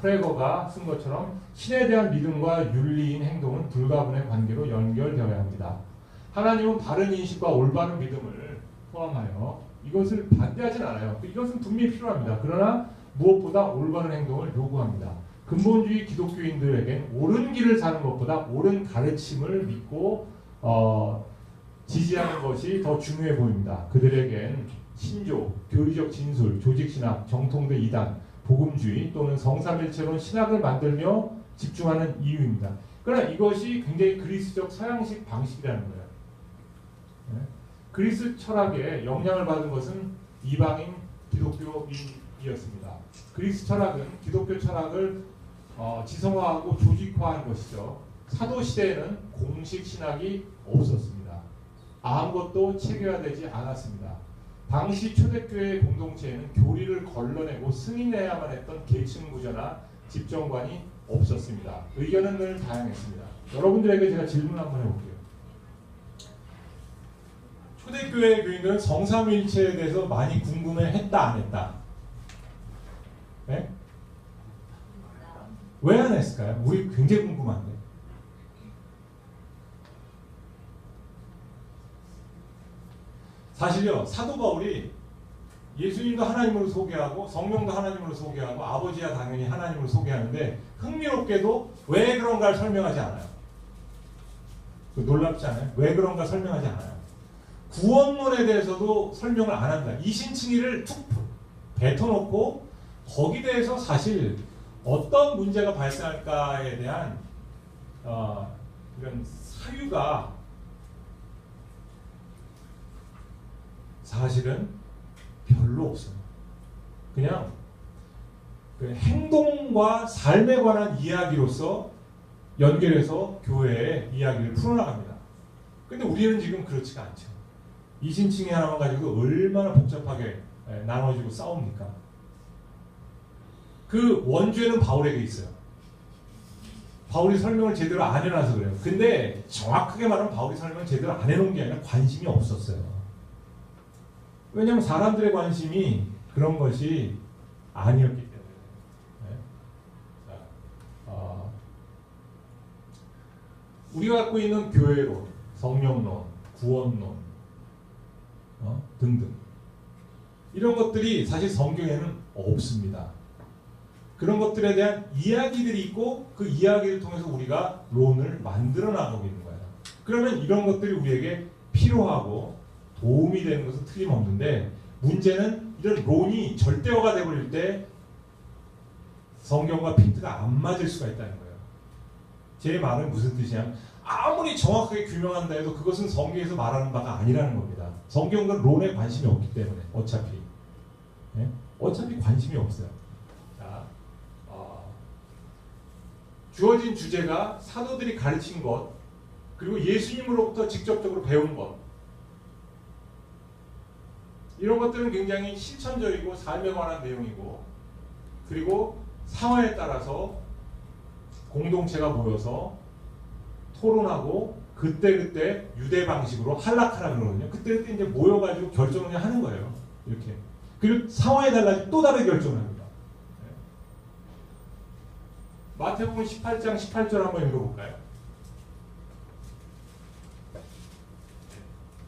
프레거가 쓴 것처럼 신에 대한 믿음과 윤리인 행동은 불가분의 관계로 연결되어야 합니다. 하나님은 바른 인식과 올바른 믿음을 포함하여 이것을 반대하진 않아요. 이것은 분명히 필요합니다. 그러나 무엇보다 올바른 행동을 요구합니다. 근본주의 기독교인들에겐 옳은 길을 사는 것보다 옳은 가르침을 믿고 지지하는 것이 더 중요해 보입니다. 그들에겐 신조, 교리적 진술, 조직신학, 정통대 이단, 복음주의 또는 성삼일체론 신학을 만들며 집중하는 이유입니다. 그러나 이것이 굉장히 그리스적 서양식 방식이라는 거예요. 네? 그리스 철학에 영향을 받은 것은 이방인 기독교인이었습니다. 그리스 철학은 기독교 철학을 지성화하고 조직화한 것이죠. 사도 시대에는 공식 신학이 없었습니다. 아무것도 체계화되지 않았습니다. 당시 초대교회 공동체에는 교리를 걸러내고 승인해야만 했던 계층 구조나 집정관이 없었습니다. 의견은 늘 다양했습니다. 여러분들에게 제가 질문 한번 해볼게요. 초대교회 교인들은 성삼일체에 대해서 많이 궁금해했다 안 했다? 네? 왜 안 했을까요? 우리 굉장히 궁금한데. 사실요, 사도 바울이 예수님도 하나님으로 소개하고 성령도 하나님으로 소개하고 아버지야 당연히 하나님으로 소개하는데 흥미롭게도 왜 그런가를 설명하지 않아요. 놀랍지 않아요? 왜 그런가 설명하지 않아요. 구원론에 대해서도 설명을 안 한다. 이신칭의를 툭 뱉어놓고 거기에 대해서 사실 어떤 문제가 발생할까에 대한 이런 사유가 사실은 별로 없어요. 그냥 그 행동과 삶에 관한 이야기로서 연결해서 교회의 이야기를 풀어나갑니다. 근데 우리는 지금 그렇지가 않죠. 이신칭의 하나만 가지고 얼마나 복잡하게 나눠지고 싸웁니까? 그 원죄는 바울에게 있어요. 바울이 설명을 제대로 안 해놔서 그래요. 근데 정확하게 말하면 바울이 설명을 제대로 안 해놓은 게 아니라 관심이 없었어요. 왜냐하면 사람들의 관심이 그런 것이 아니었기 때문에. 네? 자, 우리가 갖고 있는 교회론, 성령론, 구원론 등등 이런 것들이 사실 성경에는 없습니다. 그런 것들에 대한 이야기들이 있고 그 이야기를 통해서 우리가 론을 만들어 나가고 있는 거예요. 그러면 이런 것들이 우리에게 필요하고 도움이 되는 것은 틀림없는데 문제는 이런 론이 절대어가 되어버릴 때 성경과 핀트가 안 맞을 수가 있다는 거예요. 제 말은 무슨 뜻이냐면 아무리 정확하게 규명한다 해도 그것은 성경에서 말하는 바가 아니라는 겁니다. 성경은 론에 관심이 없기 때문에 어차피 어차피 관심이 없어요. 자, 주어진 주제가 사도들이 가르친 것 그리고 예수님으로부터 직접적으로 배운 것 이런 것들은 굉장히 실천적이고 삶에 관한 내용이고 그리고 상황에 따라서 공동체가 모여서 토론하고 그때그때 유대 방식으로 할락하라 그러거든요. 그때그때 이제 모여가지고 결정을 하는 거예요. 이렇게. 그리고 상황에 달라지면 또 다른 결정을 합니다. 마태복음 18장 18절 한번 읽어볼까요?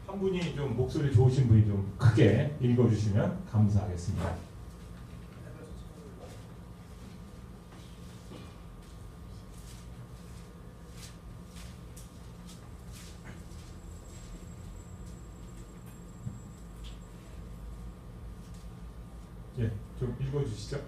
한 분이 좀 목소리 좋으신 분이 좀 크게 읽어주시면 감사하겠습니다. 예, 좀 읽어주시죠.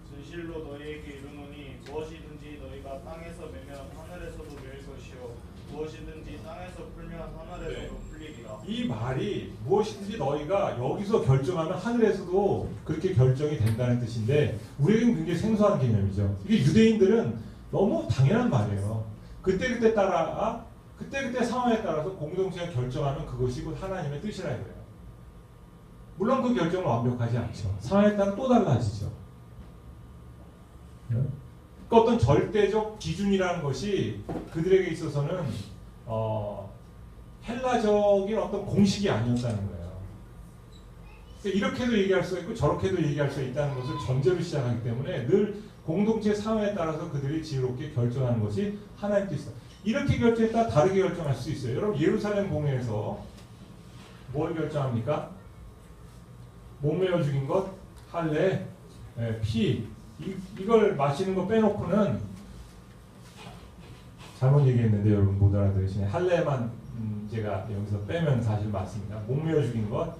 진실로 너희에게 이르노니 무엇이든지 너희가 땅에서 매면 하늘에서도 매일 것이요 무엇이든지 땅에서 풀면 하늘에서도 풀리리라. 이 말이 무엇이든지 너희가 여기서 결정하면 하늘에서도 그렇게 결정이 된다는 뜻인데 우리에게는 굉장히 생소한 개념이죠. 이게 유대인들은 너무 당연한 말이에요. 그때그때 따라 그때그때 상황에 따라서 공동체가 결정하면 그것이 곧 하나님의 뜻이라 이거예요. 물론 그 결정은 완벽하지 않죠. 상황에 따라 또 달라지죠. 그러니까 어떤 절대적 기준이라는 것이 그들에게 있어서는 헬라적인 어떤 공식이 아니었다는 거예요. 그러니까 이렇게도 얘기할 수 있고 저렇게도 얘기할 수 있다는 것을 전제로 시작하기 때문에 늘 공동체 상황에 따라서 그들이 지혜롭게 결정하는 것이 하나님 뜻이다. 이렇게 결정했다 다르게 결정할 수 있어요. 여러분 예루살렘 공회에서 뭘 결정합니까? 몸매어 죽인 것, 할례, 피 이걸 마시는 거 빼놓고는 잘못 얘기했는데 여러분 못 알아들으시네. 할례만 제가 여기서 빼면 사실 맞습니다. 몸매어 죽인 것,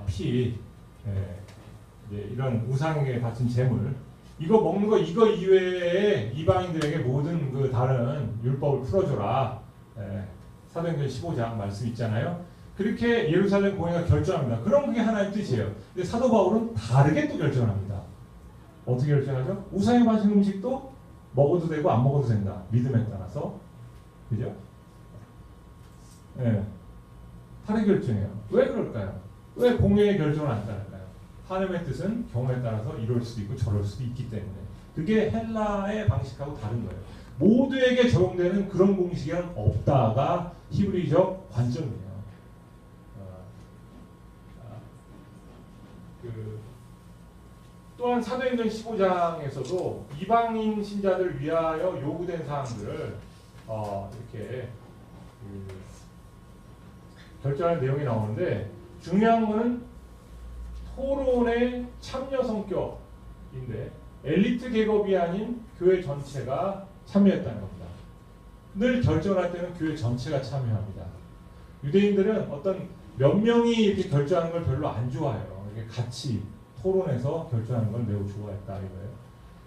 피 이제 이런 우상에게 바친 제물 이거 먹는 거 이거 이외에 이방인들에게 모든 그 다른 율법을 풀어줘라. 사도행전 15장 말씀 있잖아요. 그렇게 예루살렘 공회가 결정합니다. 그럼 그게 하나의 뜻이에요. 근데 사도 바울은 다르게 또 결정합니다. 어떻게 결정하죠? 우상에 바친 음식도 먹어도 되고 안 먹어도 된다. 믿음에 따라서. 그죠? 예. 다르게 결정해요. 왜 그럴까요? 왜 공회의 결정을 안 따를까요? 하나님의 뜻은 경우에 따라서 이럴 수도 있고 저럴 수도 있기 때문에. 그게 헬라의 방식하고 다른 거예요. 모두에게 적용되는 그런 공식은 없다가 히브리적 관점이에요. 또한 사도행전 15장에서도 이방인 신자들 위하여 요구된 사항들을 이렇게 결정하는 내용이 나오는데 중요한 거는 토론의 참여 성격인데 엘리트 계급이 아닌 교회 전체가 참여했다는 겁니다. 늘 결정을 할 때는 교회 전체가 참여합니다. 유대인들은 어떤 몇 명이 이렇게 결정하는 걸 별로 안 좋아해요. 이렇게 같이 토론해서 결정하는 걸 매우 좋아했다 이거예요.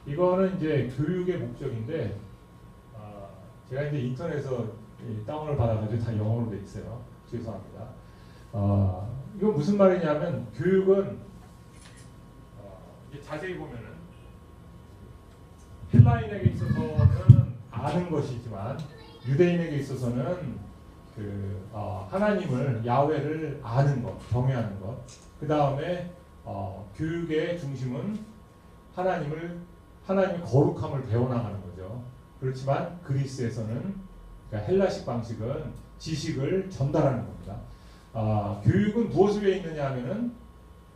이거는 이제 교육의 목적인데 제가 이제 인터넷에서 다운을 받아가지고 다 영어로 돼 있어요. 죄송합니다. 이건 무슨 말이냐면 교육은 이제 자세히 보면은 헬라인에게 있어서는 아는 것이지만 유대인에게 있어서는 하나님을 야훼를 아는 것, 경외하는 것. 그 다음에 교육의 중심은 하나님의 거룩함을 배워나가는 거죠. 그렇지만 그리스에서는 그러니까 헬라식 방식은 지식을 전달하는 겁니다. 교육은 무엇을 위해 있느냐 하면은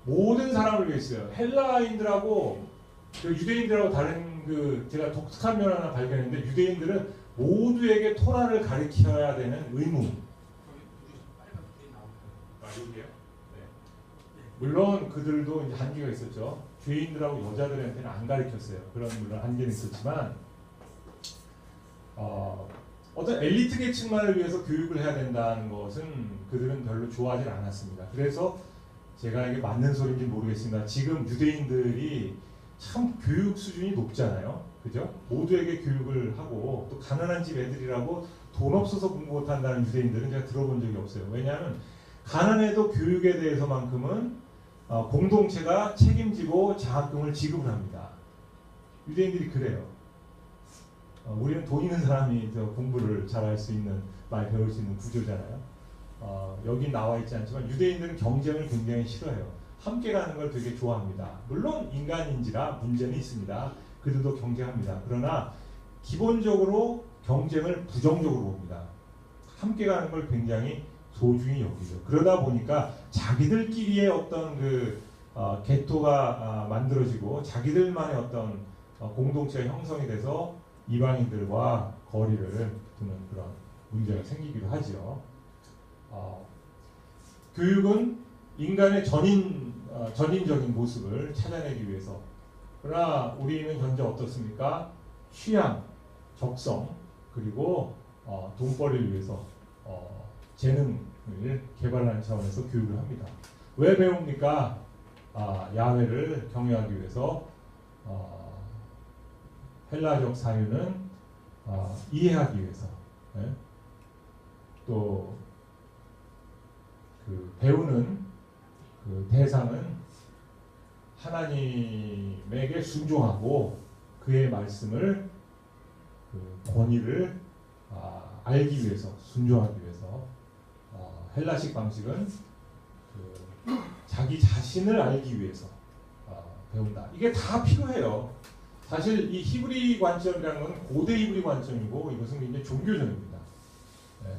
모든 사람을 위해 있어요. 헬라인들하고 유대인들하고 다른 제가 독특한 면 하나 발견했는데 유대인들은 모두에게 토라를 가르쳐야 되는 의무. 여기요? 물론 그들도 이제 한계가 있었죠. 죄인들하고 여자들한테는 안 가르쳤어요. 그런 물론 한계는 있었지만 어떤 엘리트 계층만을 위해서 교육을 해야 된다는 것은 그들은 별로 좋아하지 않았습니다. 그래서 제가 이게 맞는 소리인지 모르겠습니다. 지금 유대인들이 참 교육 수준이 높잖아요. 그죠? 모두에게 교육을 하고 또 가난한 집 애들이라고 돈 없어서 공부 못한다는 유대인들은 제가 들어본 적이 없어요. 왜냐하면 가난해도 교육에 대해서만큼은 공동체가 책임지고 장학금을 지급을 합니다. 유대인들이 그래요. 우리는 돈 있는 사람이 공부를 잘할 수 있는, 많이 배울 수 있는 구조잖아요. 여기 나와 있지 않지만 유대인들은 경쟁을 굉장히 싫어해요. 함께 가는 걸 되게 좋아합니다. 물론 인간인지라 문제는 있습니다. 그들도 경쟁합니다. 그러나 기본적으로 경쟁을 부정적으로 봅니다. 함께 가는 걸 굉장히 소중히 여기죠. 그러다 보니까 자기들끼리의 어떤 개토가 만들어지고 자기들만의 어떤 공동체가 형성이 돼서 이방인들과 거리를 두는 그런 문제가 생기기도 하죠. 교육은 인간의 전인적인 모습을 찾아내기 위해서. 그러나 우리는 현재 어떻습니까? 취향, 적성, 그리고 돈벌이를 위해서 재능을 개발하는 차원에서 교육을 합니다. 왜 배웁니까? 야훼를 경외하기 위해서. 헬라적 사유는 이해하기 위해서. 네? 또 배우는 대상은 하나님에게 순종하고 그의 말씀을 권위를 알기 위해서, 순종하기 위해서. 헬라식 방식은 자기 자신을 알기 위해서 배운다. 이게 다 필요해요. 사실 이 히브리 관점이라는 건 고대 히브리 관점이고 이것은 굉장히 종교적입니다. 네.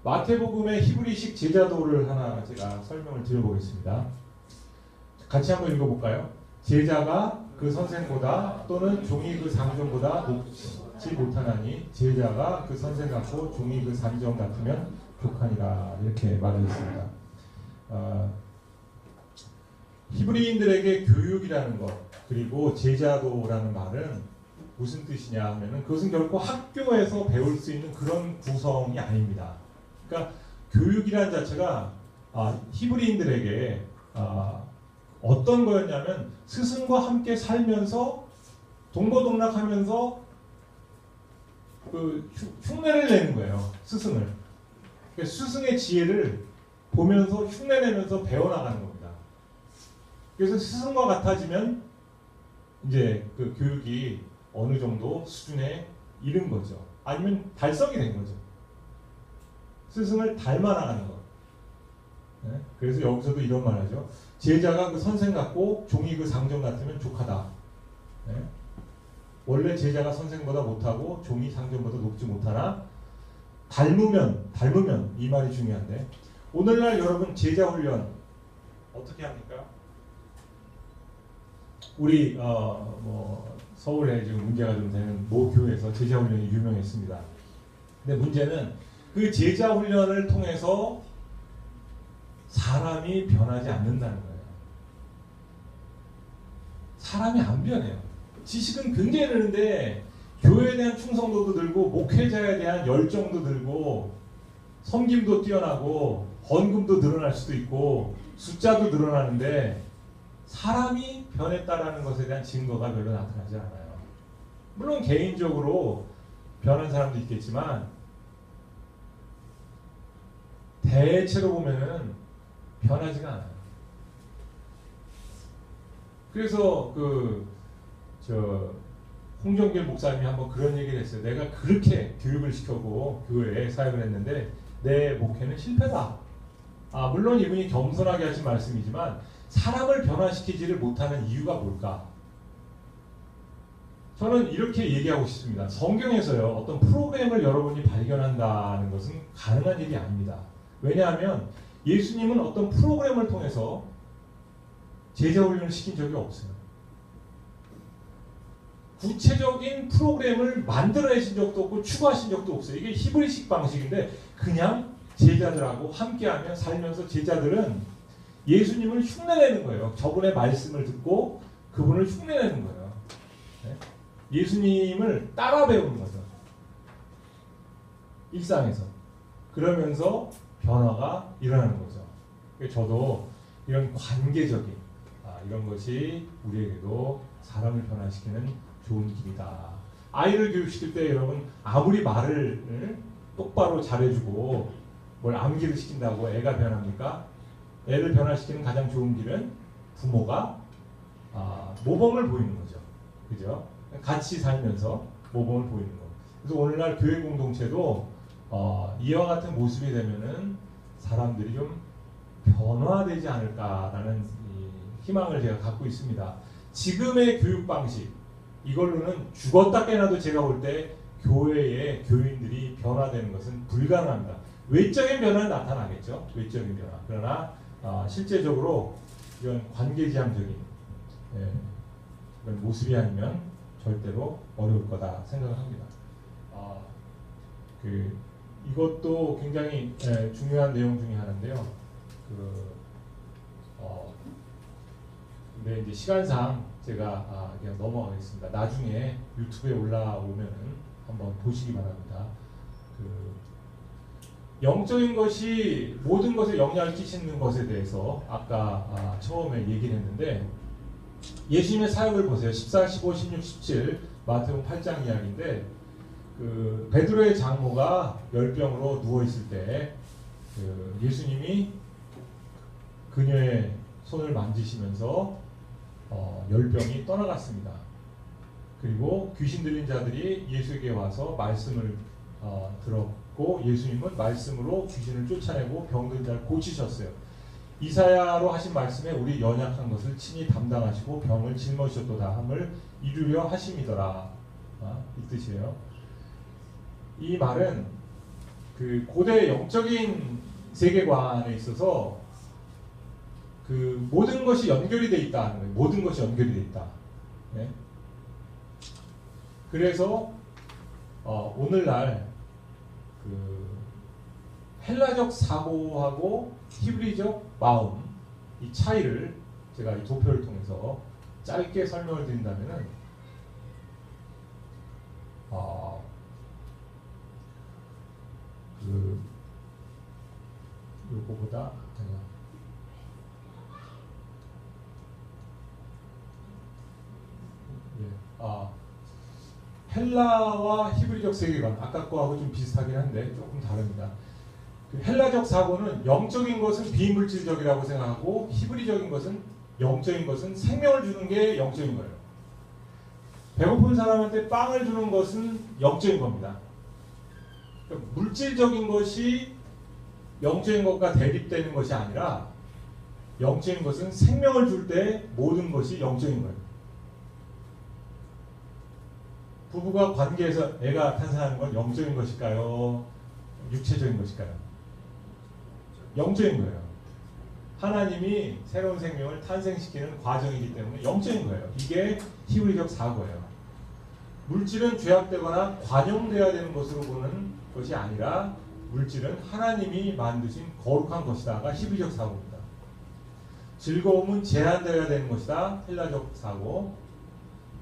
마태복음의 히브리식 제자도를 하나 제가 설명을 드려보겠습니다. 같이 한번 읽어볼까요? 제자가 그 선생보다 또는 종이 그 상전보다 높지 못하나니 제자가 그 선생 같고 종이 그 상전 같으면 족하니라, 이렇게 말하였습니다. 히브리인들에게 교육이라는 것, 그리고 제자도라는 말은 무슨 뜻이냐 하면은 그것은 결코 학교에서 배울 수 있는 그런 구성이 아닙니다. 그러니까 교육이라는 자체가 히브리인들에게 어떤 거였냐면 스승과 함께 살면서 동거동락하면서 흉내를 내는 거예요. 스승을. 그러니까 스승의 지혜를 보면서 흉내내면서 배워나가는 겁니다. 그래서 스승과 같아지면 이제 그 교육이 어느 정도 수준에 이른 거죠. 아니면 달성이 된 거죠. 스승을 닮아나가는 것. 네? 그래서 여기서도 이런 말 하죠. 제자가 그 선생 같고 종이 그 상전 같으면 족하다. 네? 원래 제자가 선생보다 못하고 종이 상전보다 높지 못하나 닮으면 이 말이 중요한데, 오늘날 여러분 제자 훈련 어떻게 합니까? 우리 서울에 지금 문제가 좀 되는 모 교회에서 제자 훈련이 유명했습니다. 근데 문제는 그 제자 훈련을 통해서 사람이 변하지 않는다는 거예요. 사람이 안 변해요. 지식은 굉장히 느는데 교회에 대한 충성도도 늘고 목회자에 대한 열정도 늘고 섬김도 뛰어나고 헌금도 늘어날 수도 있고 숫자도 늘어나는데 사람이 변했다라는 것에 대한 증거가 별로 나타나지 않아요. 물론 개인적으로 변한 사람도 있겠지만 대체로 보면은 변하지가 않아요. 그래서 홍정길 목사님이 한번 그런 얘기를 했어요. 내가 그렇게 교육을 시켜고 교회에 사역을 했는데 내 목회는 실패다. 물론 이분이 겸손하게 하신 말씀이지만 사람을 변화시키지를 못하는 이유가 뭘까? 저는 이렇게 얘기하고 싶습니다. 성경에서요, 어떤 프로그램을 여러분이 발견한다는 것은 가능한 일이 아닙니다. 왜냐하면 예수님은 어떤 프로그램을 통해서 제자 훈련을 시킨 적이 없어요. 구체적인 프로그램을 만들어내신 적도 없고 추구하신 적도 없어요. 이게 히브리식 방식인데 그냥 제자들하고 함께하며 살면서 제자들은 예수님을 흉내내는 거예요. 저분의 말씀을 듣고 그분을 흉내내는 거예요. 네? 예수님을 따라 배우는 거죠. 일상에서. 그러면서 변화가 일어나는 거죠. 저도 이런 관계적인 이런 것이 우리에게도 사람을 변화시키는 좋은 길이다. 아이를 교육시킬 때 여러분 아무리 말을 똑바로 잘해주고 뭘 암기를 시킨다고 애가 변합니까? 애를 변화시키는 가장 좋은 길은 부모가 모범을 보이는 거죠. 그죠? 같이 살면서 모범을 보이는 거. 그래서 오늘날 교회 공동체도 이와 같은 모습이 되면은 사람들이 좀 변화되지 않을까라는 희망을 제가 갖고 있습니다. 지금의 교육 방식 이걸로는 죽었다 깨나도 제가 볼 때 교회의 교인들이 변화되는 것은 불가능합니다. 외적인 변화는 나타나겠죠. 외적인 변화. 그러나 실제적으로 이런 관계지향적인 그런 모습이 아니면 절대로 어려울 거다 생각을 합니다. 이것도 굉장히 중요한 내용 중에 하나인데요. 근데 이제 시간상 제가 그냥 넘어가겠습니다. 나중에 유튜브에 올라오면은 한번 보시기 바랍니다. 영적인 것이 모든 것에 영향을 끼치는 것에 대해서 아까 처음에 얘기를 했는데 예수님의 사역을 보세요. 14, 15, 16, 17 마태복음 8장 이야기인데 베드로의 장모가 열병으로 누워 있을 때 예수님이 그녀의 손을 만지시면서 열병이 떠나갔습니다. 그리고 귀신 들린 자들이 예수에게 와서 말씀을 들었고 예수님은 말씀으로 귀신을 쫓아내고 병든 자를 고치셨어요. 이사야로 하신 말씀에 우리 연약한 것을 친히 담당하시고 병을 짊어지셨도다 함을 이루려 하심이더라. 이 뜻이에요. 이 말은 고대 영적인 세계관에 있어서 모든 것이 연결이 돼 있다는 거예요. 모든 것이 연결이 돼 있다. 네? 그래서 오늘날 헬라적 사고하고 히브리적 마음 이 차이를 제가 이 도표를 통해서 짧게 설명을 드린다면은 요거보다 헬라와 히브리적 세계관 아까 거하고 좀 비슷하긴 한데 조금 다릅니다. 헬라적 사고는 영적인 것은 비물질적이라고 생각하고 히브리적인 것은 영적인 것은 생명을 주는 게 영적인 거예요. 배고픈 사람한테 빵을 주는 것은 영적인 겁니다. 그러니까 물질적인 것이 영적인 것과 대립되는 것이 아니라 영적인 것은 생명을 줄 때 모든 것이 영적인 거예요. 부부가 관계에서 애가 탄생하는 건 영적인 것일까요? 육체적인 것일까요? 영적인 거예요. 하나님이 새로운 생명을 탄생시키는 과정이기 때문에 영적인 거예요. 이게 히브리적 사고예요. 물질은 죄악되거나 관용되어야 되는 것으로 보는 것이 아니라 물질은 하나님이 만드신 거룩한 것이다가 히브리적 사고입니다. 즐거움은 제한되어야 되는 것이다. 헬라적 사고.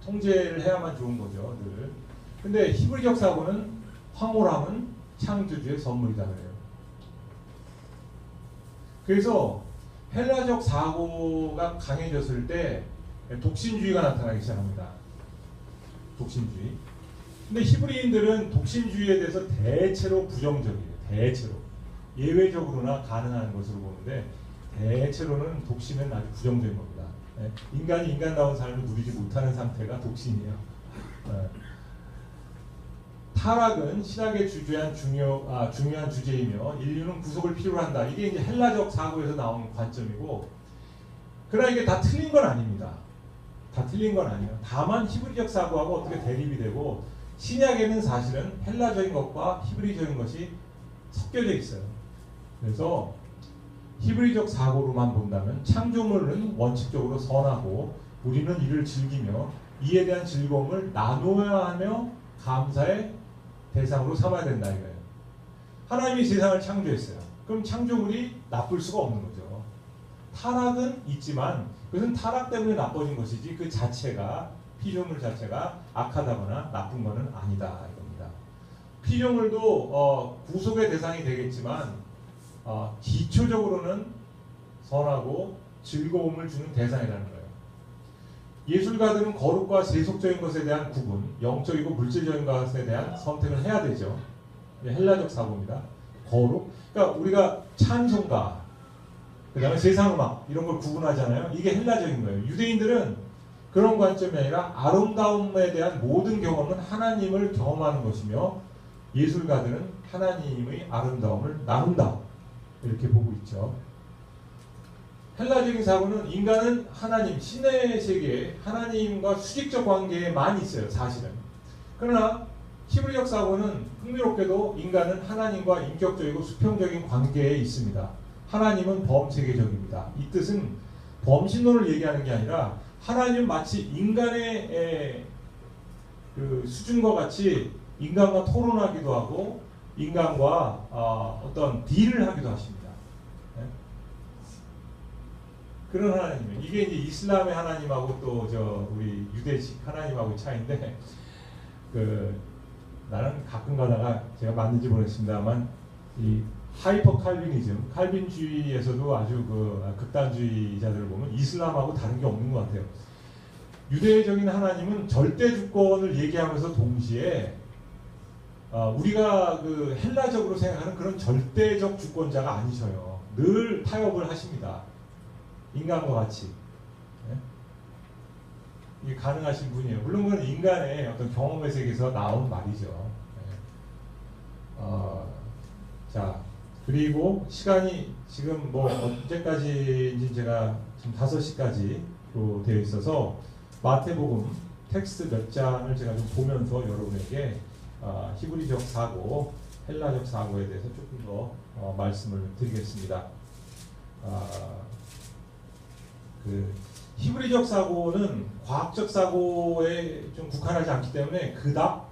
통제를 해야만 좋은 거죠. 늘. 근데 히브리적 사고는 황홀함은 창조주의 선물이다 그래요. 그래서 헬라적 사고가 강해졌을 때 독신주의가 나타나기 시작합니다. 독신주의. 근데 히브리인들은 독신주의에 대해서 대체로 부정적이에요. 대체로. 예외적으로나 가능한 것으로 보는데 대체로는 독신은 아주 부정적인 겁니다. 인간이 인간다운 삶을 누리지 못하는 상태가 독신이에요. 타락은 신학에 주제한 중요한 주제이며 인류는 구속을 필요로 한다. 이게 이제 헬라적 사고에서 나온 관점이고, 그러나 이게 다 틀린 건 아닙니다. 다 틀린 건 아니에요. 다만 히브리적 사고하고 어떻게 대립이 되고, 신약에는 사실은 헬라적인 것과 히브리적인 것이 섞여져 있어요. 그래서 히브리적 사고로만 본다면 창조물은 원칙적으로 선하고 우리는 이를 즐기며 이에 대한 즐거움을 나누어야 하며 감사의 대상으로 삼아야 된다 이거예요. 하나님이 세상을 창조했어요. 그럼 창조물이 나쁠 수가 없는 거죠. 타락은 있지만 그것은 타락 때문에 나빠진 것이지 그 자체가 피조물 자체가 악하다거나 나쁜 것은 아니다 이겁니다. 피조물도 구속의 대상이 되겠지만 기초적으로는 선하고 즐거움을 주는 대상이라는 거예요. 예술가들은 거룩과 세속적인 것에 대한 구분, 영적이고 물질적인 것에 대한 선택을 해야 되죠. 헬라적 사고입니다. 거룩. 그러니까 우리가 찬송가, 그 다음에 세상음악 이런 걸 구분하잖아요. 이게 헬라적인 거예요. 유대인들은 그런 관점이 아니라 아름다움에 대한 모든 경험은 하나님을 경험하는 것이며 예술가들은 하나님의 아름다움을 나눈다. 이렇게 보고 있죠. 헬라적인 사고는 인간은 하나님, 신의 세계에 하나님과 수직적 관계에만 있어요. 사실은. 그러나 히브리적 사고는 흥미롭게도 인간은 하나님과 인격적이고 수평적인 관계에 있습니다. 하나님은 범세계적입니다. 이 뜻은 범신론을 얘기하는 게 아니라 하나님은 마치 인간의 그 수준과 같이 인간과 토론하기도 하고 인간과 어떤 딜을 하기도 하십니다. 네? 그런 하나님이에요. 이게 이제 이슬람의 하나님하고 또 우리 유대식 하나님하고 차이인데 나는 가끔 가다가 제가 맞는지 모르겠습니다만 이 하이퍼 칼빈이즘, 칼빈주의에서도 아주 극단주의자들을 보면 이슬람하고 다른 게 없는 것 같아요. 유대적인 하나님은 절대 주권을 얘기하면서 동시에 우리가 헬라적으로 생각하는 그런 절대적 주권자가 아니셔요. 늘 타협을 하십니다. 인간과 같이. 네? 이게 가능하신 분이에요. 물론 그건 인간의 어떤 경험의 세계에서 나온 말이죠. 네. 자, 그리고 시간이 지금 언제까지인지 제가 지금 5시까지로 되어 있어서 마태복음 텍스트 몇 장을 제가 좀 보면서 여러분에게 히브리적 사고, 헬라적 사고에 대해서 조금 더 말씀을 드리겠습니다. 히브리적 사고는 과학적 사고에 좀 국한하지 않기 때문에 그닥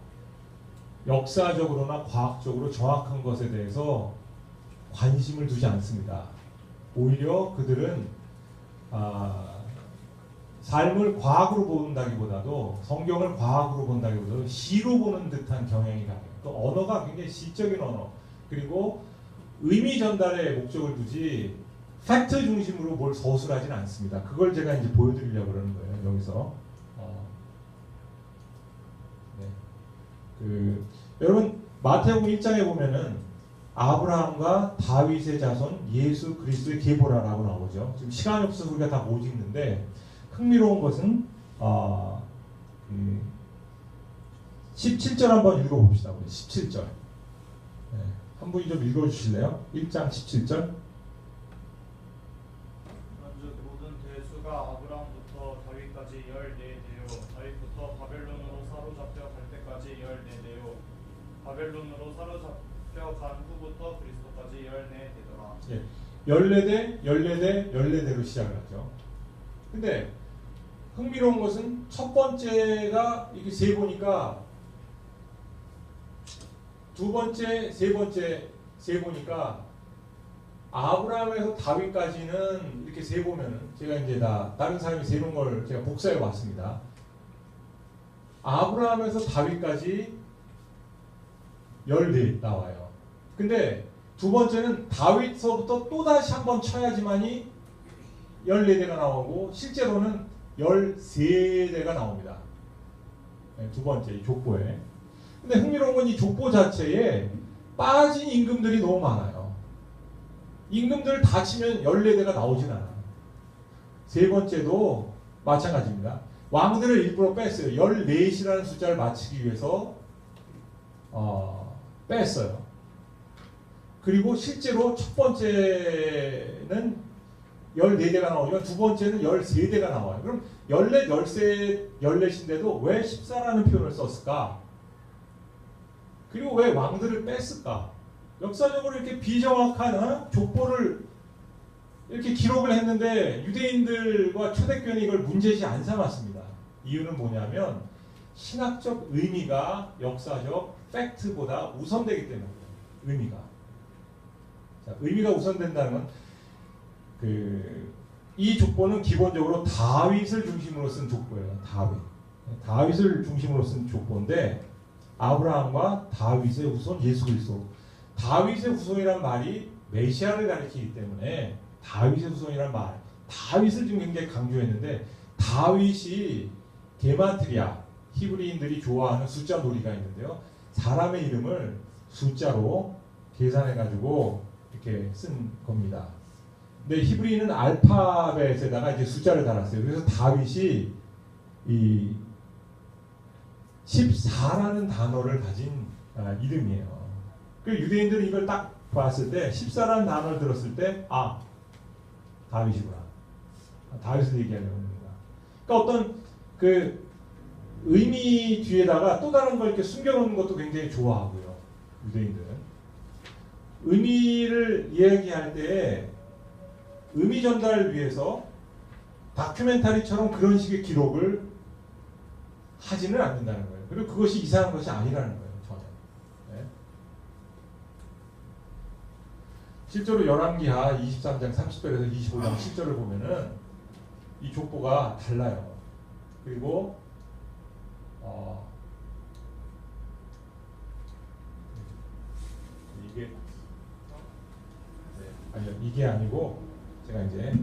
역사적으로나 과학적으로 정확한 것에 대해서 관심을 두지 않습니다. 오히려 그들은 삶을 과학으로 본다기보다도 성경을 과학으로 본다기보다도 시로 보는 듯한 경향이 강해요. 또 언어가 굉장히 시적인 언어 그리고 의미 전달에 목적을 두지 팩트 중심으로 뭘 서술하지는 않습니다. 그걸 제가 이제 보여드리려고 그러는 거예요. 여기서 여러분 마태복음 1장에 보면은 아브라함과 다윗의 자손 예수 그리스도의 계보라라고 나오죠. 지금 시간이 없어서 우리가 다 못 읽는데 흥미로운 것은 17절 한번 읽어봅시다. 우리 17절 한 분이 좀 읽어주실래요? 1장 17절 먼저 모든 대수가 아브라함부터 다윗까지 14대요. 다윗부터 바벨론으로 사로잡혀 갈 때까지 14대요. 바벨론으로 사로잡혀 간 후부터 그리스도까지 14대더라. 예, 14대, 14대, 14대로 시작을 하죠. 근데 흥미로운 것은 첫 번째가 이렇게 세 보니까 두 번째, 세 번째 세 보니까 아브라함에서 다윗까지는 이렇게 세 보면은 제가 이제 다른 사람이 세 놓은 걸 제가 복사해 왔습니다. 아브라함에서 다윗까지 14 나와요. 근데 두 번째는 다윗서부터 또 다시 한번 쳐야지만이 14대가 나오고 실제로는 13대가 나옵니다. 네, 두 번째 이 족보에. 근데 흥미로운 건 이 족보 자체에 빠진 임금들이 너무 많아요. 임금들 다 치면 14대가 나오진 않아요. 세 번째도 마찬가지입니다. 왕들을 일부러 뺐어요. 14이라는 숫자를 맞추기 위해서 뺐어요. 그리고 실제로 첫 번째는 14대가 나오니까 두 번째는 13대가 나와요. 그럼 14, 14인데도 왜 14라는 표현을 썼을까? 그리고 왜 왕들을 뺐을까? 역사적으로 이렇게 비정확한 족보를 이렇게 기록을 했는데 유대인들과 초대교회는 이걸 문제시 안 삼았습니다. 이유는 뭐냐면 신학적 의미가 역사적 팩트보다 우선되기 때문이에요. 의미가. 자, 의미가 우선된다는 건 이 족보는 기본적으로 다윗을 중심으로 쓴 족보예요. 다윗을 중심으로 쓴 족보인데 아브라함과 다윗의 후손 예수 그리스도. 다윗의 후손이란 말이 메시아를 가리키기 때문에 다윗의 후손이란 말, 다윗을 지금 굉장히 강조했는데 다윗이 게마트리아, 히브리인들이 좋아하는 숫자 놀이가 있는데요. 사람의 이름을 숫자로 계산해가지고 이렇게 쓴 겁니다. 근데 히브리인은 알파벳에다가 이제 숫자를 달았어요. 그래서 다윗이 이 14라는 단어를 가진 이름이에요. 그 유대인들은 이걸 딱 봤을 때 14라는 단어를 들었을 때 다윗이구나. 다윗을 얘기하려는 겁니다. 그러니까 어떤 그 의미 뒤에다가 또 다른 걸 이렇게 숨겨놓는 것도 굉장히 좋아하고요. 유대인들은 의미를 이야기할 때 의미 전달을 위해서 다큐멘터리처럼 그런 식의 기록을 하지는 않는다는 거예요. 그리고 그것이 이상한 것이 아니라는 거예요. 전혀. 네. 실제로 열왕기하 23장 30절에서 25장 10절을 보면은 이 족보가 달라요. 그리고 이게 아니고 제가 이제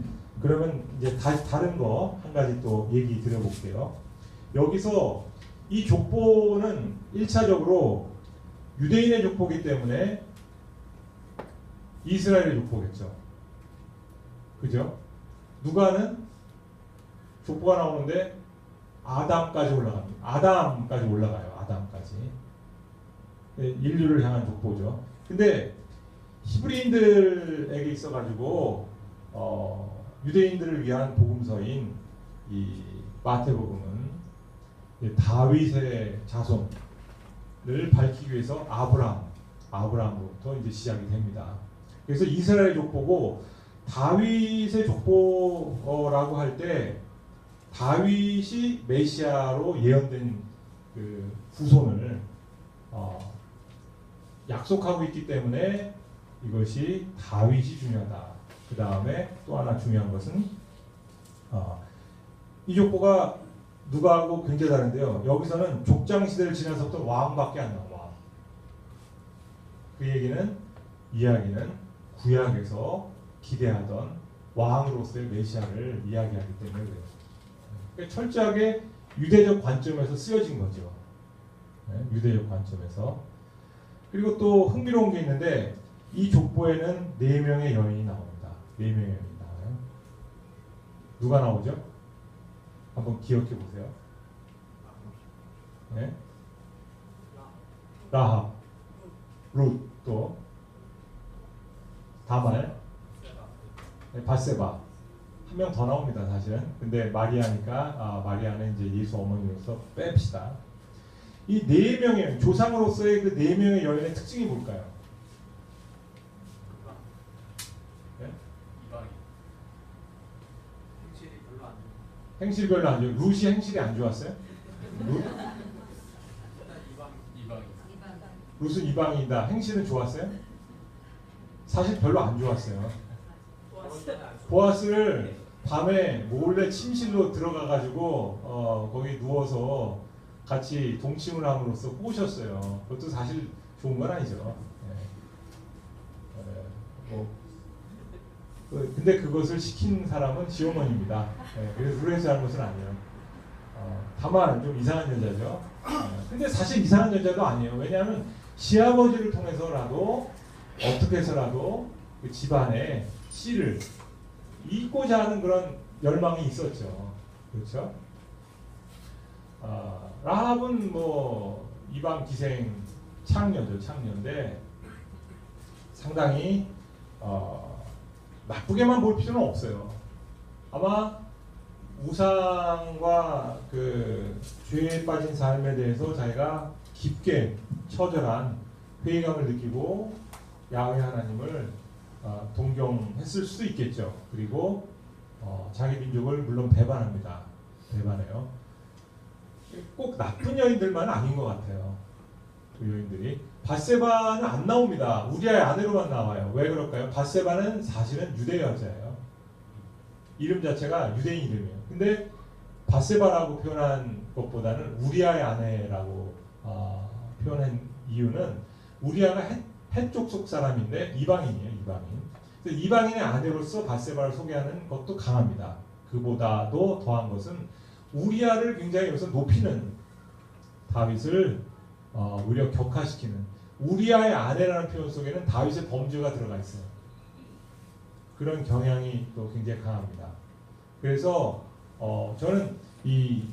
그러면 이제 다시 다른 거 한 가지 또 얘기 드려볼게요. 여기서 이 족보는 1차적으로 유대인의 족보이기 때문에 이스라엘의 족보겠죠. 그죠? 누가는 족보가 나오는데 아담까지 올라갑니다. 아담까지 올라가요. 아담까지. 인류를 향한 족보죠. 근데 히브리인들에게 있어가지고 유대인들을 위한 복음서인 이 마태복음은 다윗의 자손을 밝히기 위해서 아브라함부터 이제 시작이 됩니다. 그래서 이스라엘 족보고 다윗의 족보라고 할 때 다윗이 메시아로 예언된 그 후손을 약속하고 있기 때문에 이것이 다윗이 중요하다. 그 다음에 또 하나 중요한 것은 이 족보가 누가하고 굉장히 다른데요. 여기서는 족장 시대를 지나서부터 왕밖에 안 나와. 왕. 그 이야기는 구약에서 기대하던 왕으로서의 메시아를 이야기하기 때문에 그래요. 그러니까 철저하게 유대적 관점에서 쓰여진 거죠. 네, 유대적 관점에서. 그리고 또 흥미로운 게 있는데 이 족보에는 4명의 여인이 나옵니다. 4명의 여인이 나와요. 누가 나오죠? 한번 기억해 보세요. 네? 라합, 룻, 또 다말, 네, 바세바. 한 명 더 나옵니다, 사실은. 근데 마리아니까 마리아는 이제 예수 어머니로서 뺍시다. 이 4명의 조상으로서의 그 4명의 여인의 특징이 뭘까요? 네? 행실이 별로 안 좋아요. 룻이 행실이 안 좋았어요? 룻? 룻은 이방인이다. 행실은 좋았어요? 사실 별로 안 좋았어요. 보아스를 밤에 몰래 침실로 들어가가지고 거기 누워서 같이 동침을 함으로써 꼬셨어요. 그것도 사실 좋은 건 아니죠. 근데 그것을 시킨 사람은 시어머니입니다. 그래서 룻의 잘못은 아니에요. 다만 좀 이상한 여자죠. 근데 사실 이상한 여자도 아니에요. 왜냐하면 시아버지를 통해서라도 어떻게 해서라도 그 집안에 씨를 잇고자 하는 그런 열망이 있었죠. 그렇죠? 라합은 뭐 이방 기생 창녀죠. 창녀인데 상당히 나쁘게만 볼 필요는 없어요. 아마 우상과 그 죄에 빠진 삶에 대해서 자기가 깊게 처절한 회의감을 느끼고 야훼 하나님을 동경했을 수도 있겠죠. 그리고 자기 민족을 물론 배반합니다. 배반해요. 꼭 나쁜 여인들만 아닌 것 같아요. 그 여인들이. 바세바는 안 나옵니다. 우리아의 아내로만 나와요. 왜 그럴까요? 바세바는 사실은 유대 여자예요. 이름 자체가 유대인 이름이에요. 근데 바세바라고 표현한 것보다는 우리아의 아내라고 표현한 이유는 우리아가 헷 족속 사람인데 이방인이에요. 이방인. 그래서 이방인의 아내로서 바세바를 소개하는 것도 강합니다. 그보다도 더한 것은 우리아를 굉장히 여기서 높이는 다윗을 오히려 격화시키는 우리아의 아내라는 표현 속에는 다윗의 범죄가 들어가 있어요. 그런 경향이 또 굉장히 강합니다. 그래서 저는 이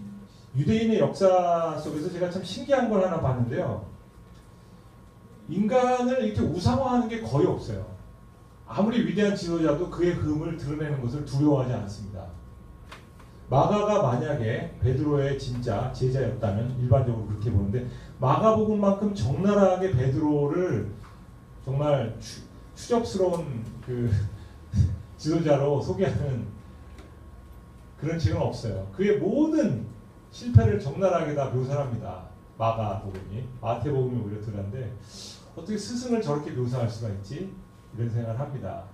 유대인의 역사 속에서 제가 참 신기한 걸 하나 봤는데요. 인간을 이렇게 우상화하는 게 거의 없어요. 아무리 위대한 지도자도 그의 흠을 드러내는 것을 두려워하지 않습니다. 마가가 만약에 베드로의 진짜 제자였다면 일반적으로 그렇게 보는데 마가복음만큼 적나라하게 베드로를 정말 추접스러운 그 지도자로 소개하는 그런 책은 없어요. 그의 모든 실패를 적나라하게 다 묘사합니다. 마가복음이. 마태복음이 오히려 덜한데 어떻게 스승을 저렇게 묘사할 수가 있지? 이런 생각을 합니다.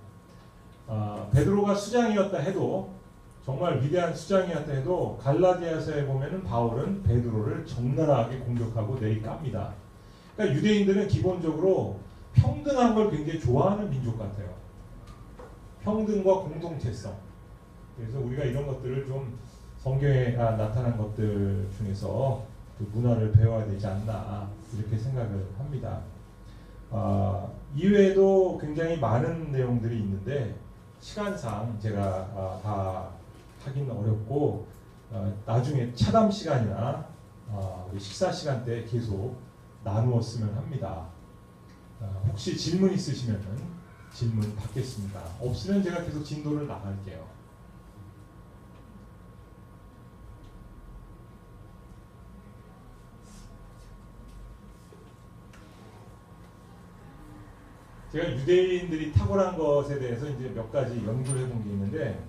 베드로가 수장이었다 해도 정말 위대한 수장이었다 해도 갈라디아서에 보면은 바울은 베드로를 적나라하게 공격하고 내리깝니다. 그러니까 유대인들은 기본적으로 평등한 걸 굉장히 좋아하는 민족 같아요. 평등과 공동체성. 그래서 우리가 이런 것들을 좀 성경에 나타난 것들 중에서 그 문화를 배워야 되지 않나 이렇게 생각을 합니다. 이외에도 굉장히 많은 내용들이 있는데 시간상 제가 다 하기는 어렵고 나중에 차담 시간이나 우리 식사 시간 때 계속 나누었으면 합니다. 혹시 질문 있으시면 질문 받겠습니다. 없으면 제가 계속 진도를 나갈게요. 제가 유대인들이 탁월한 것에 대해서 이제 몇 가지 연구를 해본 게 있는데,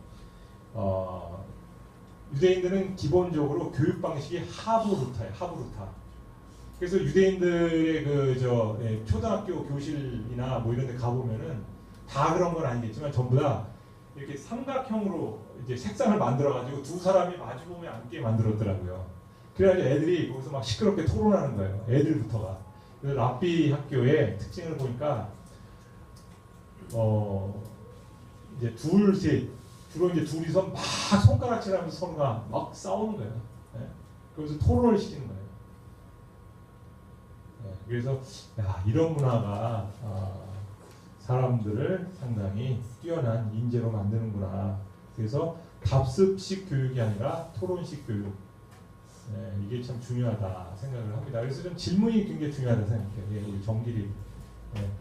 유대인들은 기본적으로 교육 방식이 하브루타예요. 하브루타. 그래서 유대인들의 초등학교 교실이나 뭐 이런 데 가보면은 다 그런 건 아니겠지만 전부 다 이렇게 삼각형으로 이제 색상을 만들어가지고 두 사람이 마주보면 앉게 만들었더라고요. 그래가지고 애들이 거기서 막 시끄럽게 토론하는 거예요. 애들부터가. 그래서 랍비 학교의 특징을 보니까 이제 둘, 셋, 주로 이제 둘이서 막 손가락질하면서 서로가 막 싸우는 거예요. 네? 그래서 토론을 시키는 거예요. 네, 그래서 이런 문화가 사람들을 상당히 뛰어난 인재로 만드는구나. 그래서 답습식 교육이 아니라 토론식 교육. 네, 이게 참 중요하다 생각을 합니다. 그래서 좀 질문이 굉장히 중요하다 생각해요. 예, 우리 정길이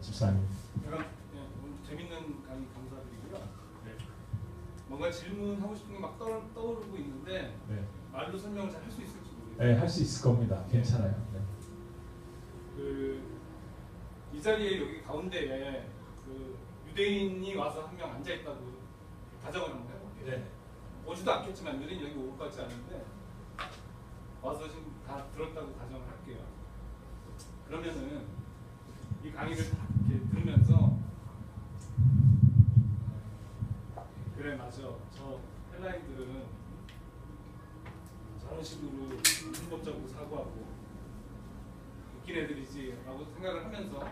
집사님. 재밌는 강의 감사드리고요. 네. 뭔가 질문하고 싶은 게 막 떠오르고 있는데 네. 말로 설명을 잘 할 수 있을지 모르겠어요. 네, 할 수 있을 겁니다. 괜찮아요. 네. 이 자리에 여기 가운데에 유대인이 와서 한 명 앉아 있다고 가정을 한번 해볼게요. 네. 오지도 않겠지만 유대인 여기 올 것 같지 않은데 와서 지금 다 들었다고 가정을 할게요. 그러면은 이 강의를 다 이렇게 들으면서 그래 맞아. 저 헬라인들은 저런 식으로 불법적으로 사고하고 웃긴 애들이지라고 생각을 하면서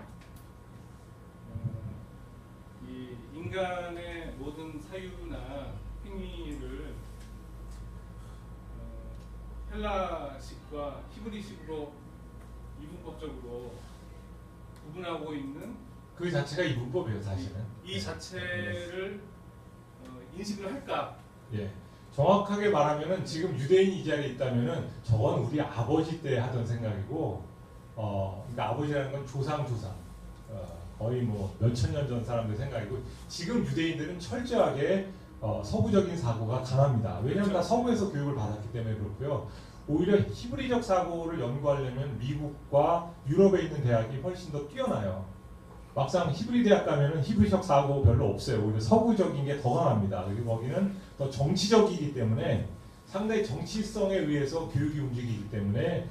이 인간의 모든 사유나 행위를 헬라식과 히브리식으로 이분법적으로 구분하고 있는 그 자체가 이 문법이에요, 사실은. 이 자체를 인식을 할까? 예. 정확하게 말하면은 지금 유대인이 이 자리에 있다면은 저건 우리 아버지 때 하던 생각이고, 그러니까 아버지라는 건 조상, 거의 뭐 몇천 년 전 사람들 생각이고, 지금 유대인들은 철저하게 서구적인 사고가 강합니다. 왜냐하면 다 서구에서 교육을 받았기 때문에 그렇고요. 오히려 히브리적 사고를 연구하려면 미국과 유럽에 있는 대학이 훨씬 더 뛰어나요. 막상 히브리 대학 가면은 히브리적 사고 별로 없어요. 오히려 서구적인 게 더 강합니다. 그리고 거기는 더 정치적이기 때문에 상당히 정치성에 의해서 교육이 움직이기 때문에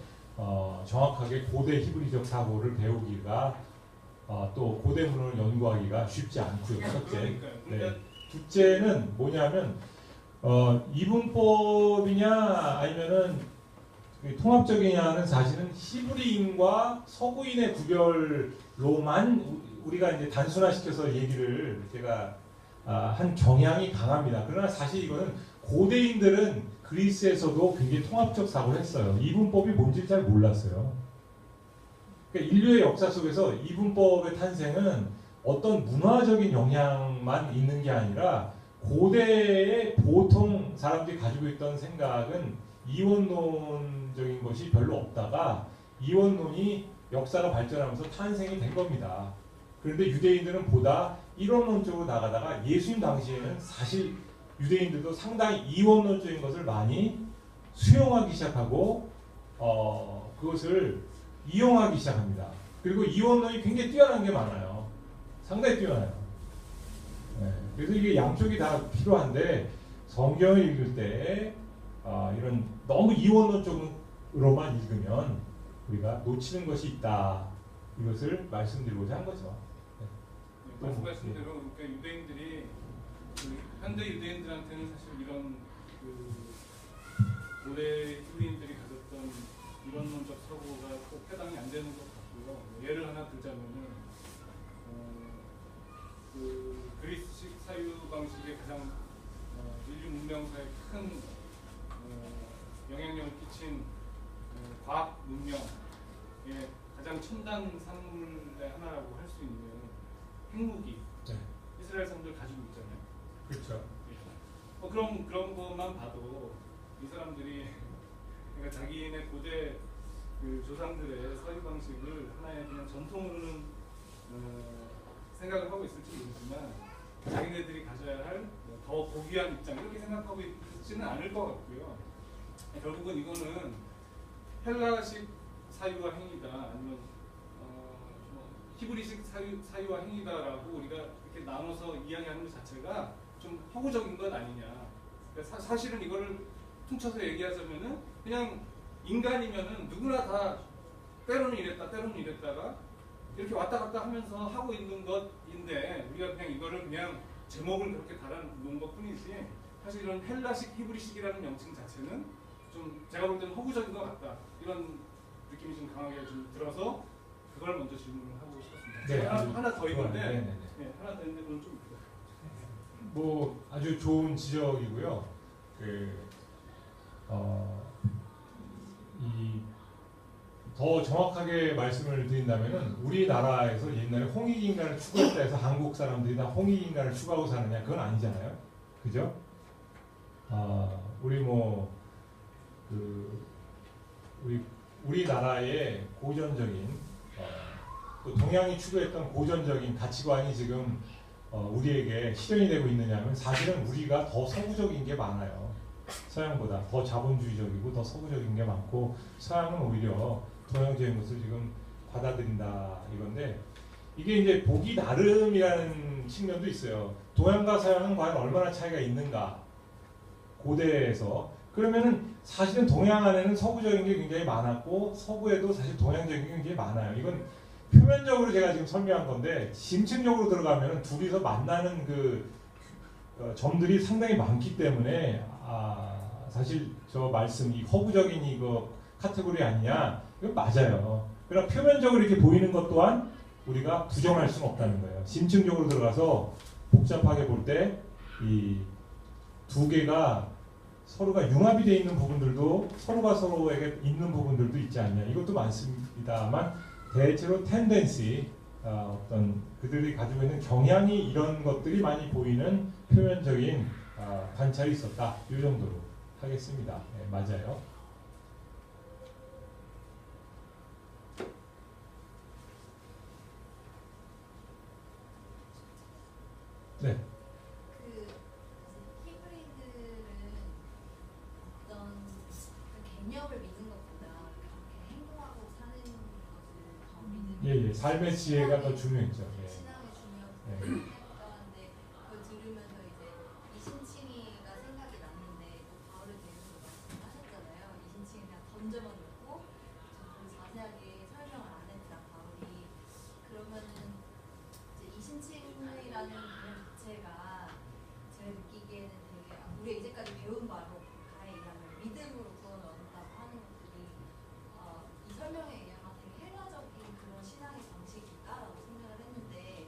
정확하게 고대 히브리적 사고를 배우기가 또 고대문을 연구하기가 쉽지 않고요. 첫째. 네. 둘째는 뭐냐면 이분법이냐 아니면은 통합적이냐는 사실은 히브리인과 서구인의 구별로만 우리가 이제 단순화시켜서 얘기를 제가 한 경향이 강합니다. 그러나 사실 이거는 고대인들은 그리스에서도 굉장히 통합적 사고를 했어요. 이분법이 뭔지 잘 몰랐어요. 그러니까 인류의 역사 속에서 이분법의 탄생은 어떤 문화적인 영향만 있는 게 아니라 고대의 보통 사람들이 가지고 있던 생각은 이원론적인 것이 별로 없다가 이원론이 역사가 발전하면서 탄생이 된 겁니다. 그런데 유대인들은 보다 이원론적으로 나가다가 예수님 당시에는 사실 유대인들도 상당히 이원론적인 것을 많이 수용하기 시작하고 그것을 이용하기 시작합니다. 그리고 이원론이 굉장히 뛰어난 게 많아요. 상당히 뛰어나요. 네, 그래서 이게 양쪽이 다 필요한데 성경을 읽을 때 이런 너무 이원론적으로만 읽으면 우리가 놓치는 것이 있다. 이것을 말씀드리고자 한 거죠. 네. 말씀하신 대로 그러니까 유대인들이 현대 유대인들한테는 사실 이런 고대 유대인들이 가졌던 이론론적 사고가 꼭 해당이 안 되는 것 같고요. 예를 하나 들자면은 그리스식 사유 방식의 가장 인류 문명사에 큰 영향력을 끼친 과학 문명의 가장 첨단 산물의 하나라고 할 수 있는 핵무기. 네. 이스라엘 사람들 가지고 있잖아요. 그렇죠. 그런 것만 봐도 이 사람들이 그러니까 자기네 고대 그 조상들의 서유 방식을 하나의 그냥 전통으로는 생각을 하고 있을지 모르지만 자기네들이 가져야 할 더 고귀한 입장 이렇게 생각하고 있지는 않을 것 같고요. 결국은 이거는 헬라식 사유와 행위다 아니면 히브리식 사유와 행위다라고 우리가 이렇게 나눠서 이야기하는 것 자체가 좀 허구적인 것 아니냐. 그러니까 사실은 이거를 퉁쳐서 얘기하자면은 그냥 인간이면은 누구나 다 때로는 이랬다, 때로는 이랬다가 이렇게 왔다 갔다 하면서 하고 있는 것인데 우리가 그냥 이거를 그냥 제목을 그렇게 달아놓은 것뿐이지 사실 이런 헬라식, 히브리식이라는 명칭 자체는 좀 제가 볼 때는 허구적인 것 같다 이런 느낌이 좀 강하게 좀 들어서 그걸 먼저 질문을 하고 싶었습니다. 네, 하나 더 있는데 네, 하나 더 있는데 그건 좀 뭐 아주 좋은 지적이고요. 더 정확하게 말씀을 드린다면은 우리나라에서 옛날에 홍익인간을 추구했다 해서 한국 사람들이 다 홍익인간을 추구하고 사느냐 그건 아니잖아요. 그죠? 우리나라의 고전적인 또 동양이 추구했던 고전적인 가치관이 지금 우리에게 실현이 되고 있느냐면 사실은 우리가 더 서구적인 게 많아요. 서양보다 더 자본주의적이고 더 서구적인 게 많고 서양은 오히려 동양적인 것을 지금 받아들인다 이건데 이게 이제 보기 나름이라는 측면도 있어요. 동양과 서양은 과연 얼마나 차이가 있는가 고대에서 그러면은 사실은 동양 안에는 서구적인 게 굉장히 많았고 서구에도 사실 동양적인 게 굉장히 많아요. 이건 표면적으로 제가 지금 설명한 건데 심층적으로 들어가면 둘이서 만나는 그 점들이 상당히 많기 때문에 사실 저 말씀 이 허구적인 이거 카테고리 아니냐 이건 맞아요. 그러나 표면적으로 이렇게 보이는 것 또한 우리가 부정할 수는 없다는 거예요. 심층적으로 들어가서 복잡하게 볼 때 이 두 개가 서로가 융합이 되어 있는 부분들도 서로가 서로에게 있는 부분들도 있지 않냐 이것도 많습니다만 대체로 텐덴시 어떤 그들이 가지고 있는 경향이 이런 것들이 많이 보이는 표면적인 관찰이 있었다 이 정도로 하겠습니다. 네, 맞아요. 네. 히브리들은 어떤 개념을 믿는 것보다 그렇게 행동하고 사는 것을 더 믿는. 예. 삶의 지혜가 더 중요했죠. 예. 신앙이 중요하고 예. 생각하는데 그걸 들으면서 이제 이신칭이가 생각이 났는데 또 바울에 대해서 말씀하셨잖아요. 이신칭이 그냥 던져만 놓고 자세하게 설명을 안 했다 바울이. 그러면은 이제 이신칭이라는 개념 자체가 제가 느끼기에는 되게 우리가 이제까지 배운 바로 가에 의하면 믿음으로 구원을 얻는다고 하는 것들이 이 설명에 의하면 되게 헬라적인 그런 신앙의 방식일까라고 생각을 했는데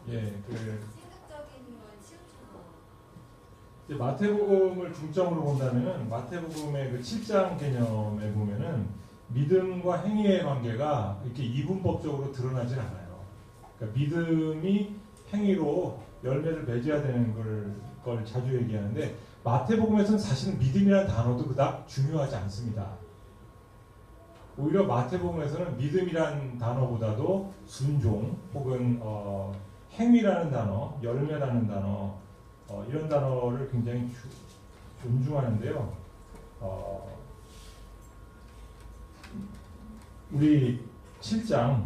예, 그 생각적인 걸 치우쳐서 이제 마태복음을 중점으로 본다면은 마태복음의 그 7장 개념에 보면은 믿음과 행위의 관계가 이렇게 이분법적으로 드러나진 않아요. 그러니까 믿음이 행위로 열매를 맺어야 되는 걸 자주 얘기하는데 마태복음에서는 사실은 믿음이라는 단어도 그닥 중요하지 않습니다. 오히려 마태복음에서는 믿음이라는 단어보다도 순종 혹은 행위라는 단어, 열매라는 단어 이런 단어를 굉장히 존중하는데요. 우리 7장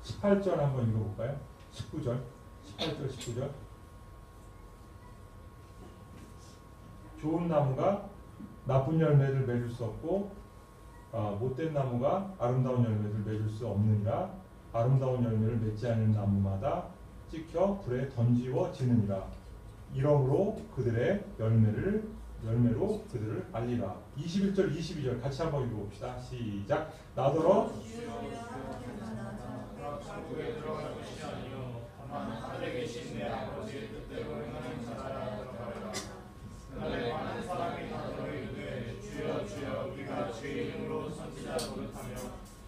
18절 한번 읽어볼까요? 19절, 18절, 19절. 좋은 나무가 나쁜 열매를 맺을 수 없고 못된 나무가 아름다운 열매를 맺을 수 없느니라. 아름다운 열매를 맺지 않는 나무마다 찍혀 불에 던지워지느니라. 이러므로 그들의 열매로 그들을 알리라. 21절, 22절 같이 한번 읽어봅시다. 시작. 나더러 천국에 들어갈 것이 아니요 다만 하늘에 계신 내 아버지의 뜻대로 행하는 자라야 들어가리라. 그날에 많은 사람이 나더러 이르되 주여 주여 우리가 주의 이름으로 선지자 노릇하며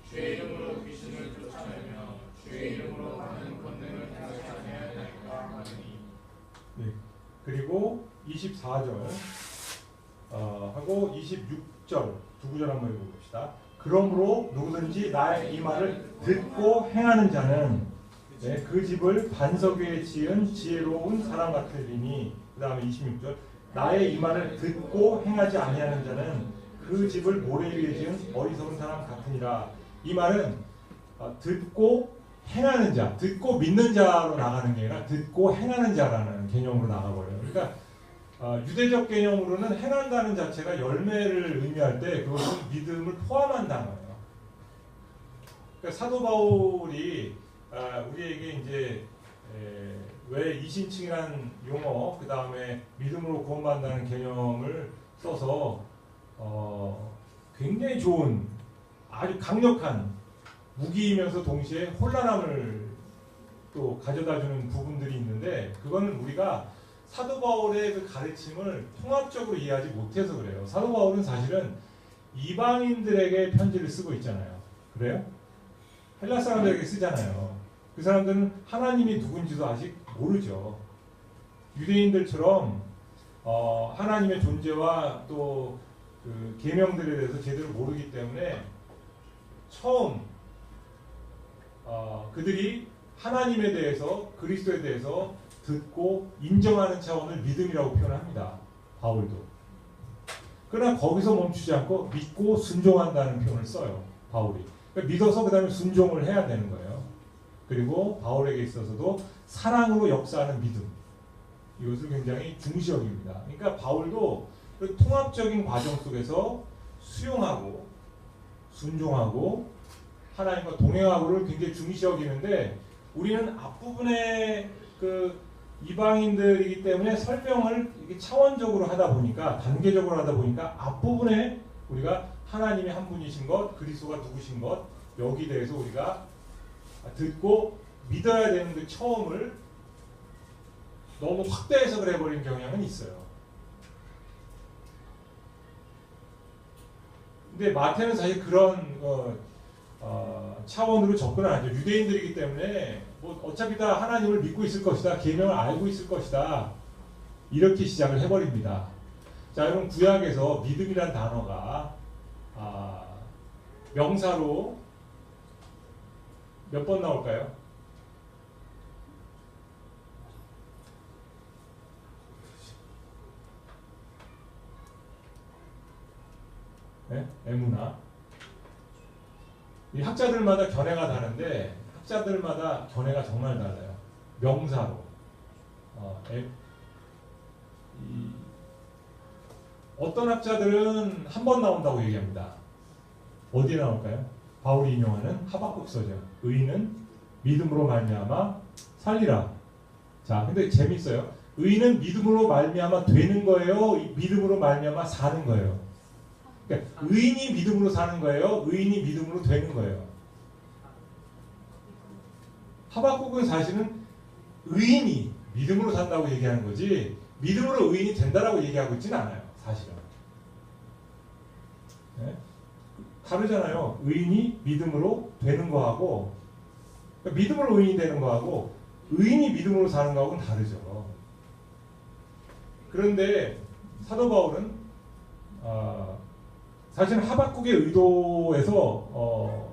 주의 이름으로 귀신을 쫓아내며 주의 이름으로 많은 권능을 행하지 아니하였나이까 하느니. 네. 그리고 24절 하고 26절 두 구절 한번 읽어봅시다. 그러므로 누구든지 나의 이 말을 듣고 행하는 자는 그 집을 반석 위에 지은 지혜로운 사람 같으리니. 그 다음에 26절 나의 이 말을 듣고 행하지 아니하는 자는 그 집을 모래 위에 지은 어리석은 사람 같으니라. 이 말은 듣고 행하는 자, 듣고 믿는 자로 나가는 게 아니라 듣고 행하는 자라는 개념으로 나가버려요. 그러니까 유대적 개념으로는 행한다는 자체가 열매를 의미할 때 그것은 믿음을 포함한다는 거예요. 그러니까 사도 바울이 우리에게 이제 왜 이신칭이라는 용어, 그 다음에 믿음으로 구원받는다는 개념을 써서 굉장히 좋은 아주 강력한 무기이면서 동시에 혼란함을 또 가져다주는 부분들이 있는데 그거는 우리가 사도 바울의 그 가르침을 통합적으로 이해하지 못해서 그래요. 사도 바울은 사실은 이방인들에게 편지를 쓰고 있잖아요. 그래요? 헬라 사람들에게 쓰잖아요. 그 사람들은 하나님이 누군지도 아직 모르죠. 유대인들처럼 하나님의 존재와 또 그 계명들에 대해서 제대로 모르기 때문에 처음 그들이 하나님에 대해서 그리스도에 대해서 듣고 인정하는 차원을 믿음이라고 표현합니다. 바울도. 그러나 거기서 멈추지 않고 믿고 순종한다는 표현을 써요. 바울이. 그러니까 믿어서 그 다음에 순종을 해야 되는 거예요. 그리고 바울에게 있어서도 사랑으로 역사하는 믿음. 이것을 굉장히 중시 여깁니다. 그러니까 바울도 그 통합적인 과정 속에서 수용하고 순종하고 하나님과 동행하고를 굉장히 중시 여기는데 우리는 앞부분에 그 이방인들이기 때문에 설명을 이렇게 차원적으로 하다 보니까 단계적으로 하다 보니까 앞부분에 우리가 하나님의 한 분이신 것, 그리스도가 누구신 것 여기 대해서 우리가 듣고 믿어야 되는 그 처음을 너무 확대해서 그래버린 경향은 있어요. 근데 마태는 사실 그런 차원으로 접근을 안 하죠. 유대인들이기 때문에 뭐 어차피 다 하나님을 믿고 있을 것이다. 계명을 알고 있을 것이다. 이렇게 시작을 해버립니다. 자, 여러분 구약에서 믿음이란 단어가 명사로 몇 번 나올까요? 네? 에무나. 이 학자들마다 견해가 다른데 학자들마다 견해가 정말 달라요. 명사로. 어떤 학자들은 한 번 나온다고 얘기합니다. 어디에 나올까요? 바울이 인용하는 하박국서죠. 의인은 믿음으로 말미암아 살리라. 자, 근데 재밌어요. 의인은 믿음으로 말미암아 되는 거예요? 믿음으로 말미암아 사는 거예요? 그러니까 의인이 믿음으로 사는 거예요? 의인이 믿음으로 되는 거예요? 하박국은 사실은 의인이 믿음으로 산다고 얘기하는 거지 믿음으로 의인이 된다라고 얘기하고 있지는 않아요. 사실은. 네? 다르잖아요. 의인이 믿음으로 되는 거하고 그러니까 믿음으로 의인이 되는 거하고 의인이 믿음으로 사는 거하고는 다르죠. 그런데 사도 바울은 사실 하박국의 의도에서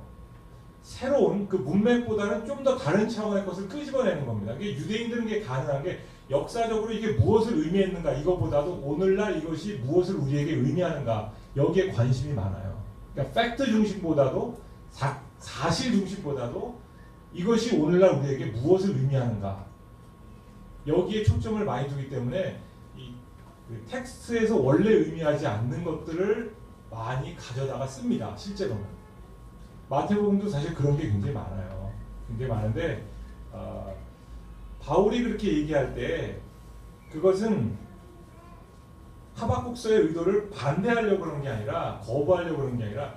새로운 그 문맥보다는 좀 더 다른 차원의 것을 끄집어내는 겁니다. 이게 유대인들은 게 가능한 게 역사적으로 이게 무엇을 의미했는가 이거보다도 오늘날 이것이 무엇을 우리에게 의미하는가 여기에 관심이 많아요. 그러니까 팩트 중심보다도 사실 중심보다도 이것이 오늘날 우리에게 무엇을 의미하는가 여기에 초점을 많이 두기 때문에 이 텍스트에서 원래 의미하지 않는 것들을 많이 가져다가 씁니다. 실제로는 마태복음도 사실 그런 게 굉장히 많아요. 굉장히 많은데 바울이 그렇게 얘기할 때 그것은 하박국서의 의도를 반대하려고 그러는 게 아니라 거부하려고 그러는 게 아니라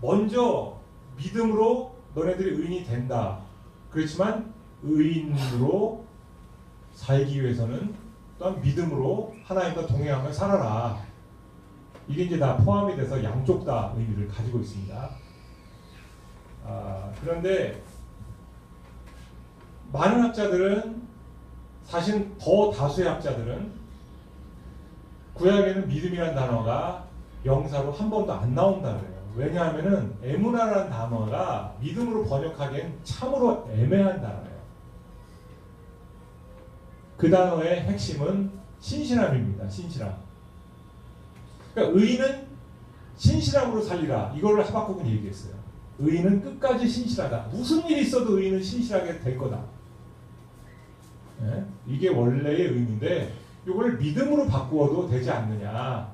먼저 믿음으로 너네들이 의인이 된다. 그렇지만 의인으로 살기 위해서는 또한 믿음으로 하나님과 동행하며 살아라. 이게 이제 다 포함이 돼서 양쪽 다 의미를 가지고 있습니다. 그런데 많은 학자들은 사실 더 다수의 학자들은 구약에는 믿음이라는 단어가 명사로 한 번도 안 나온다 그래요. 왜냐하면은 에무나라는 단어가 믿음으로 번역하기엔 참으로 애매한 단어예요. 그 단어의 핵심은 신실함입니다. 신실함. 그러니까 의인은 신실함으로 살리라. 이거를 하박국은 얘기했어요. 의인은 끝까지 신실하다. 무슨 일이 있어도 의인은 신실하게 될 거다. 네? 이게 원래의 의미인데 이걸 믿음으로 바꾸어도 되지 않느냐.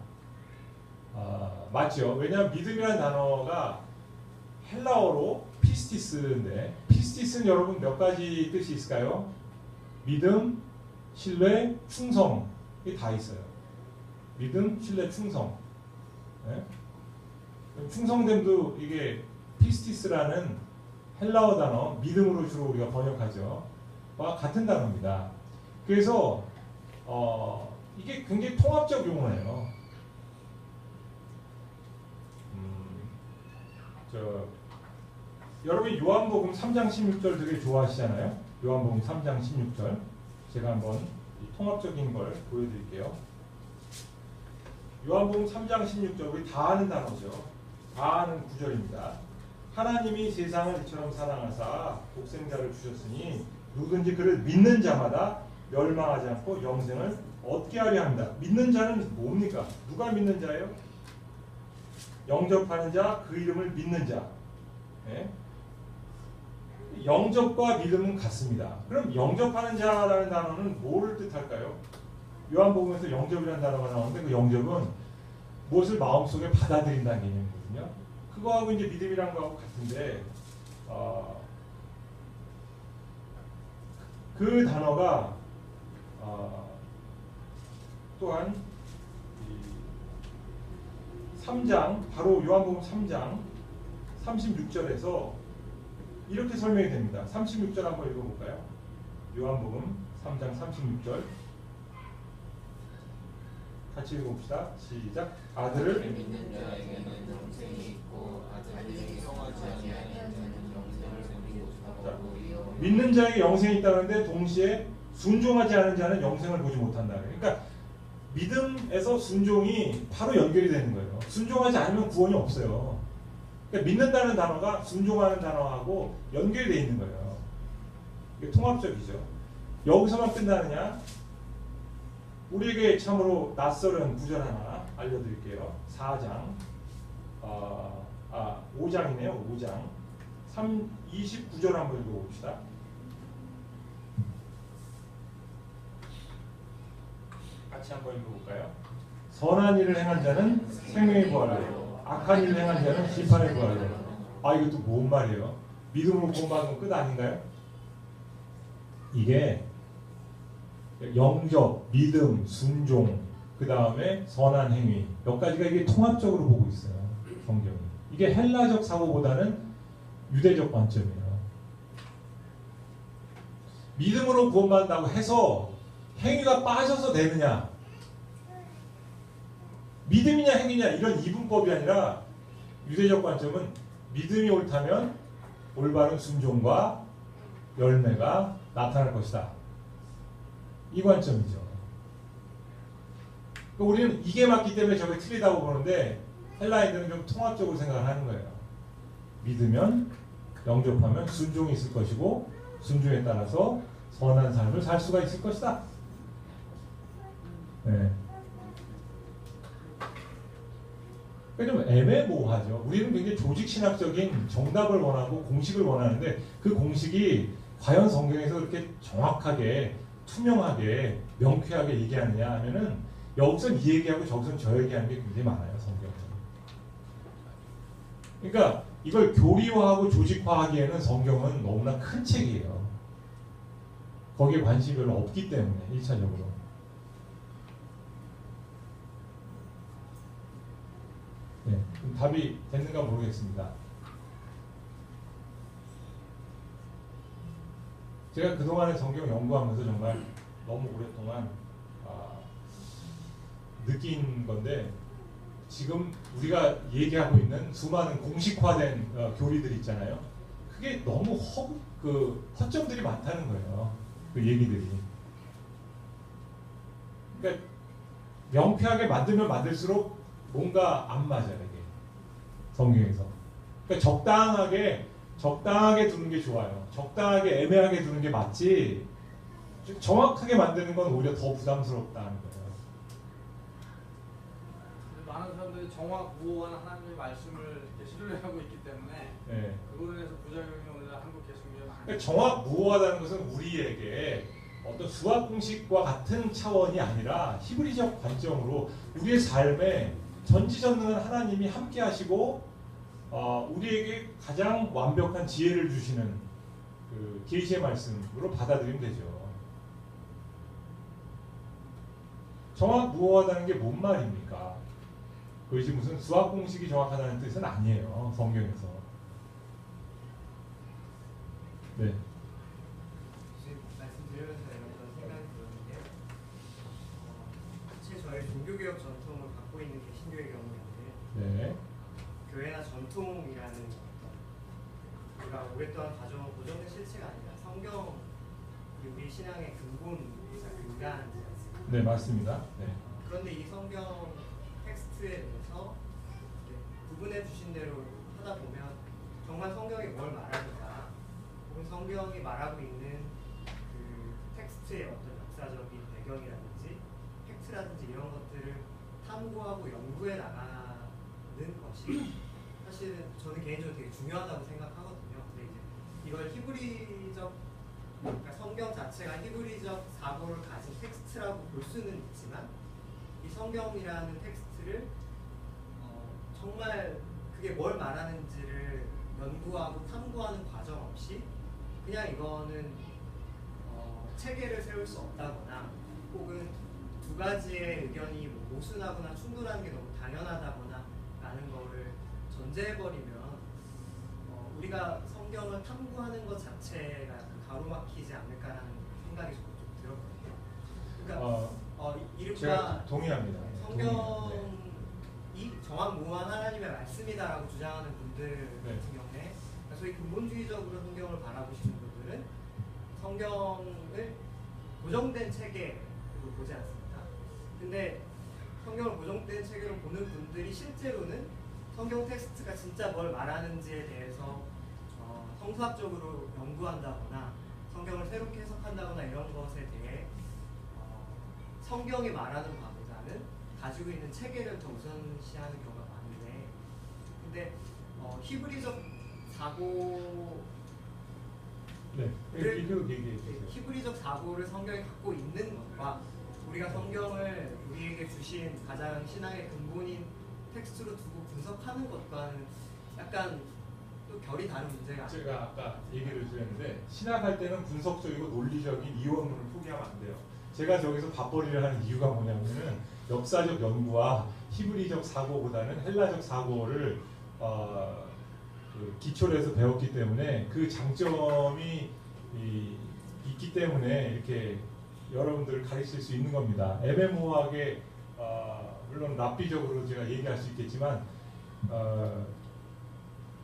맞죠. 왜냐하면 믿음이라는 단어가 헬라어로 피스티스인데 피스티스는 여러분 몇 가지 뜻이 있을까요? 믿음, 신뢰, 충성 이게 다 있어요. 믿음, 신뢰, 충성. 네? 충성됨도 이게 피스티스라는 헬라어 단어 믿음으로 주로 우리가 번역하죠. 와 같은 단어입니다. 그래서 이게 굉장히 통합적 용어예요. 여러분 요한복음 3장 16절 되게 좋아하시잖아요. 요한복음 3장 16절 제가 한번 이 통합적인 걸 보여드릴게요. 요한복음 3장 16절 우리 다 아는 단어죠. 다 아는 구절입니다. 하나님이 세상을 이처럼 사랑하사 독생자를 주셨으니 누구든지 그를 믿는 자마다 멸망하지 않고 영생을 얻게 하려 합니다. 믿는 자는 뭡니까? 누가 믿는 자예요? 영접하는 자, 그 이름을 믿는 자. 네? 영접과 믿음은 같습니다. 그럼 영접하는 자라는 단어는 뭐를 뜻할까요? 요한복음에서 영접이라는 단어가 나오는데 그 영접은 무엇을 마음속에 받아들인다는 개념이거든요. 그거하고 이제 믿음이란 거하고 같은데 그 단어가 또한 3장 바로 요한복음 3장 36절에서 이렇게 설명이 됩니다. 36절 한번 읽어볼까요? 요한복음 3장 36절 같이 읽어봅시다. 시작. 아들을 믿는 자에게는 영생이 있고 아들에게 성하지 아니하는 자는 영생을 보지 못하고 믿는 자에게 영생이 있다는데 동시에 순종하지 않은 자는 영생을 보지 못한다. 그러니까 믿음에서 순종이 바로 연결이 되는 거예요. 순종하지 않으면 구원이 없어요. 그러니까 믿는다는 단어가 순종하는 단어하고 연결이 되어 있는 거예요. 이게 통합적이죠. 여기서만 끝나느냐? 우리에게 참으로 낯설은 구절 하나 알려드릴게요. 4장 5장이네요. 5장 29절 한번 읽어봅시다. 같이 한번 읽어볼까요? 선한 일을 행한 자는 생명의 부활로 악한 일을 행한 자는 심판의 부활로. 이것도 뭔 말이에요? 믿음으로 구원받으면 끝 아닌가요? 이게 영접, 믿음, 순종, 그 다음에 선한 행위 몇 가지가 이게 통합적으로 보고 있어요. 성경이. 이게 헬라적 사고보다는 유대적 관점이에요. 믿음으로 구원받는다고 해서 행위가 빠져서 되느냐? 믿음이냐 행위냐 이런 이분법이 아니라 유대적 관점은 믿음이 옳다면 올바른 순종과 열매가 나타날 것이다. 이 관점이죠. 우리는 이게 맞기 때문에 저게 틀리다고 보는데 헬라인들은 좀 통합적으로 생각을 하는 거예요. 믿으면 영접하면 순종이 있을 것이고 순종에 따라서 선한 삶을 살 수가 있을 것이다. 네. 좀 애매모호하죠. 우리는 굉장히 조직신학적인 정답을 원하고 공식을 원하는데 그 공식이 과연 성경에서 그렇게 정확하게 투명하게 명쾌하게 얘기하느냐 하면은 여기선 이 얘기하고 저기선 저 얘기하는 게 굉장히 많아요. 성경에서. 그러니까 이걸 교리화하고 조직화하기에는 성경은 너무나 큰 책이에요. 거기에 관심이 별로 없기 때문에 1차적으로. 네, 답이 됐는가 모르겠습니다. 제가 그동안에 성경 연구하면서 정말 너무 오랫동안 느낀 건데 지금 우리가 얘기하고 있는 수많은 공식화된 교리들 있잖아요. 그게 너무 허점들이 많다는 거예요. 그 얘기들이. 그러니까 명쾌하게 만들면 만들수록 뭔가 안 맞아요, 이게. 성경에서. 그러니까 적당하게 두는 게 좋아요. 적당하게 애매하게 두는 게 맞지. 정확하게 만드는 건 오히려 더 부담스럽다는 거예요. 많은 사람들이 정확무오한 하나님의 말씀을 신뢰하고 있기 때문에 네. 그걸로 인해서 부작용이 오늘날 한국 개신교에 많이. 그러니까 정확무오하다는 것은 우리에게 어떤 수학 공식과 같은 차원이 아니라 히브리적 관점으로 우리의 삶에 전지전능한 하나님이 함께 하시고 우리에게 가장 완벽한 지혜를 주시는 그 계시의 말씀으로 받아들이면 되죠. 정확무오하다는 게 뭔 말입니까? 그것이 무슨 수학 공식이 정확하다는 뜻은 아니에요. 성경에서. 네. 지금 말씀드리면서 이런 생각이 들었는데 사실 저희 종교개혁 전통을 갖고 있는 개신교의 경우에는 네. 교회나 전통이라는 우리가 오랫동안 가져온 고정된 실체가 아니라 성경이 우리 신앙의 근본이자 근간이지 않습니까? 네, 맞습니다. 네. 그런데 이 성경 텍스트에 대해서 구분해 주신 대로 하다 보면 정말 성경이 뭘 말하는가 혹은 성경이 말하고 있는 그 텍스트의 어떤 역사적인 배경이라든지 팩트라든지 이런 것들을 탐구하고 연구해 나가는 것이 사실은 저는 개인적으로 되게 중요하다고 생각하거든요. 근데 이제 이걸 히브리적 그러니까 성경 자체가 히브리적 사고를 가진 텍스트라고 볼 수는 있지만 이 성경이라는 텍스트를 정말 그게 뭘 말하는지를 연구하고 탐구하는 과정 없이 그냥 이거는 체계를 세울 수 없다거나 혹은 두 가지의 의견이 뭐 모순하거나 충돌하는 게 너무 당연하다거나 라는 거를 전제해버리면 우리가 성경을 탐구하는 것 자체가 가로막히지 않을까라는 생각이 저는 좀 들었거든요. 그러니까 이른바 제가 동의합니다. 성경이 정확무오한 하나님의 말씀이다라고 주장하는 분들 같은 경우에 소위 근본주의적으로 성경을 바라보시는 분들은 성경을 고정된 체계로 보지 않습니다. 근데 성경을 고정된 체계로 보는 분들이 실제로는 성경 텍스트가 진짜 뭘 말하는지에 대해서 성수학적으로 연구한다거나 성경을 새롭게 해석한다거나 이런 것에 대해 성경이 말하는 바보다는 가지고 있는 체계를 더 우선시하는 경우가 많은데 근데 히브리적 사고 네. 얘기해 주세요. 히브리적 사고를 성경이 갖고 있는 것과 우리가 성경을 우리에게 주신 가장 신앙의 근본인 텍스트로 두고 분석하는 것과는 약간 또 결이 다른 문제가 제가 아까 얘기를 드렸는데 신학할 때는 분석적이고 논리적인 이원문을 포기하면 안 돼요. 제가 저기서 밥벌이를 하는 이유가 뭐냐면은 역사적 연구와 히브리적 사고보다는 헬라적 사고를 그 기초로 해서 배웠기 때문에 그 장점이 있기 때문에 이렇게 여러분들을 가르칠 수 있는 겁니다. 애매모호하게 물론 랍비적으로 제가 얘기할 수 있겠지만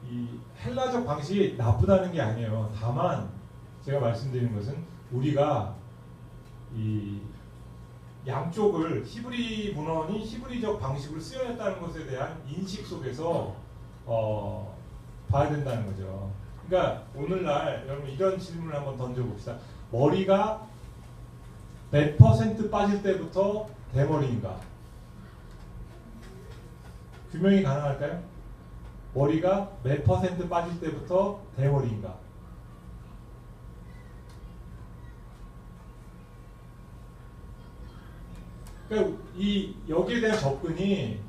이 헬라적 방식이 나쁘다는 게 아니에요. 다만 제가 말씀드리는 것은 우리가 이 양쪽을 히브리 문헌이 히브리적 방식으로 쓰여졌다는 것에 대한 인식 속에서 봐야 된다는 거죠. 그러니까 오늘날 여러분 이런 질문을 한번 던져봅시다. 머리가 몇 % 빠질 때부터 대머리인가? 규명이 가능할까요? 머리가 몇 % 빠질 때부터 대머리인가? 그러니까 여기에 대한 접근이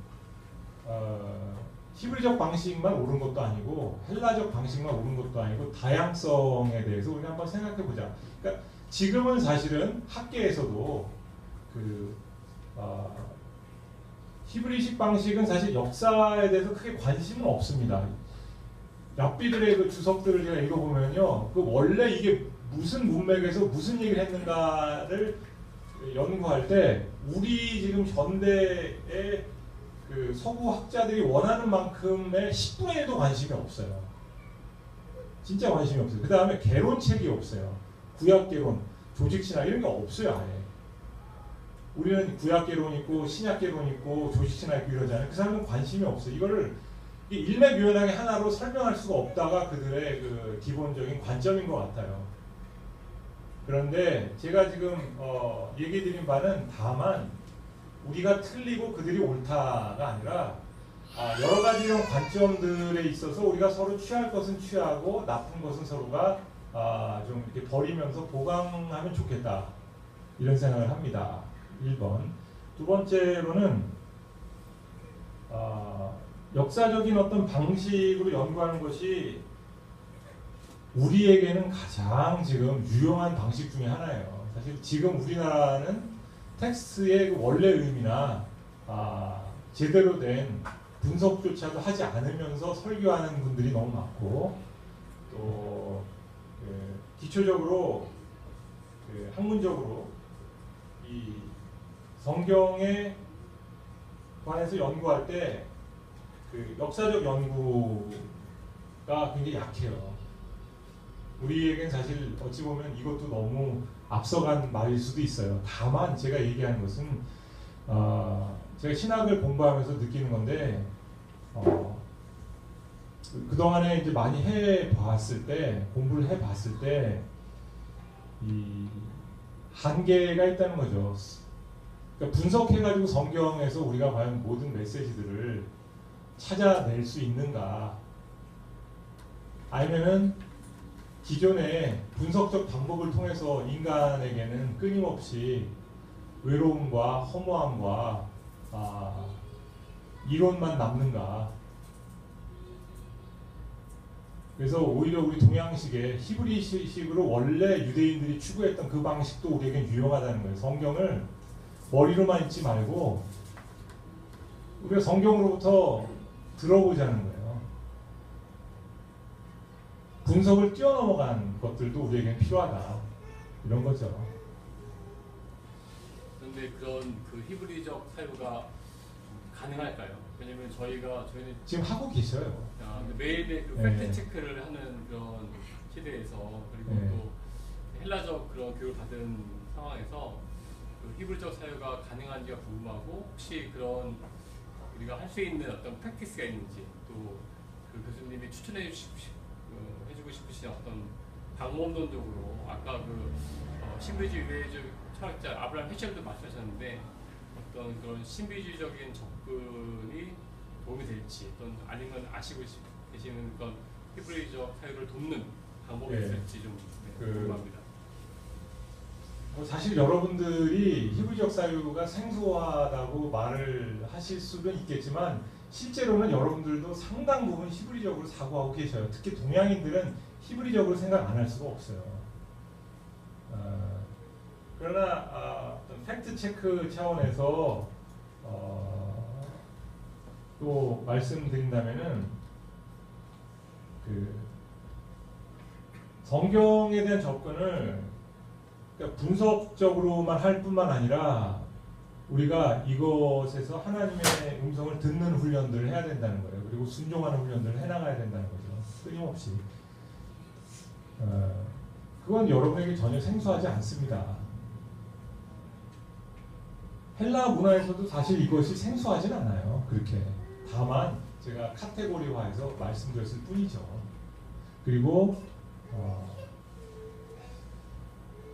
히브리적 방식만 옳은 것도 아니고 헬라적 방식만 옳은 것도 아니고 다양성에 대해서 우리가 한번 생각해 보자. 그러니까 지금은 사실은 학계에서도 히브리식 방식은 사실 역사에 대해서 크게 관심은 없습니다. 랍비들의 그 주석들을 제가 읽어보면요, 그 원래 이게 무슨 문맥에서 무슨 얘기를 했는가를 연구할 때 우리 지금 현대의 그 서구 학자들이 원하는 만큼의 10분의 1도 관심이 없어요. 진짜 관심이 없어요. 그 다음에 개론책이 없어요. 구약개론, 조직신학 이런 게 없어요. 아예. 우리는 구약개론 있고 신약개론 있고 조직신학 있고 이러잖아요. 그 사람은 관심이 없어요. 이거를 일맥요연하게 하나로 설명할 수가 없다가 그들의 그 기본적인 관점인 것 같아요. 그런데 제가 지금 얘기 드린 바는 다만 우리가 틀리고 그들이 옳다가 아니라 여러 가지 이런 관점들에 있어서 우리가 서로 취할 것은 취하고 나쁜 것은 서로가 좀 이렇게 버리면서 보강하면 좋겠다 이런 생각을 합니다. 1번. 두 번째로는 역사적인 어떤 방식으로 연구하는 것이 우리에게는 가장 지금 유용한 방식 중에 하나예요. 사실 지금 우리나라는 텍스트의 그 원래 의미나 제대로 된 분석조차도 하지 않으면서 설교하는 분들이 너무 많고 또 기초적으로 학문적으로 이 성경에 관해서 연구할 때 그 역사적 연구가 굉장히 약해요. 우리에겐 사실 어찌 보면 이것도 너무 앞서간 말일 수도 있어요. 다만 제가 얘기하는 것은 제가 신학을 공부하면서 느끼는 건데 그동안에 이제 많이 해봤을 때 공부를 해봤을 때 이 한계가 있다는 거죠. 그러니까 분석해가지고 성경에서 우리가 과연 모든 메시지들을 찾아낼 수 있는가? 아니면은 기존의 분석적 방법을 통해서 인간에게는 끊임없이 외로움과 허무함과 이론만 남는가? 그래서 오히려 우리 동양식의 히브리식으로 원래 유대인들이 추구했던 그 방식도 우리에겐 유용하다는 거예요. 성경을 머리로만 읽지 말고 우리가 성경으로부터 들어보자는 거예요. 분석을 뛰어넘어간 것들도 우리에겐 필요하다. 이런 거죠. 그런데 그런 그 히브리적 사유가 가능할까요? 왜냐면 저희는 지금 하고 계셔요. 매일매일 그 팩트 체크를 하는 그런 시대에서 그리고 네. 또 헬라적 그런 교육을 받은 상황에서 그 히브리적 사유가 가능한지가 궁금하고 혹시 그런 우리가 할 수 있는 어떤 프랙티스가 있는지 또 그 교수님이 해주고 싶으신 어떤 방법론적으로 아까 그 신비주의 유대주의 철학자 아브라함 헤셜도 말씀하셨는데 어떤 그런 신비주의적인 접근이 도움이 될지 또는 아니면 아시고 계시는 그런 히브리적 사유를 돕는 방법이 네. 있을지 좀 궁금합니다. 사실 여러분들이 히브리적 사유가 생소하다고 말을 하실 수는 있겠지만 실제로는 여러분들도 상당 부분 히브리적으로 사고하고 계셔요. 특히 동양인들은 히브리적으로 생각 안 할 수가 없어요. 그러나 팩트 체크 차원에서 또 말씀드린다면은 그 성경에 대한 접근을 그러니까 분석적으로만 할 뿐만 아니라 우리가 이것에서 하나님의 음성을 듣는 훈련들을 해야 된다는 거예요. 그리고 순종하는 훈련들을 해나가야 된다는 거죠. 끊임없이. 그건 여러분에게 전혀 생소하지 않습니다. 헬라 문화에서도 사실 이것이 생소하진 않아요. 그렇게. 다만 제가 카테고리화해서 말씀드렸을 뿐이죠. 그리고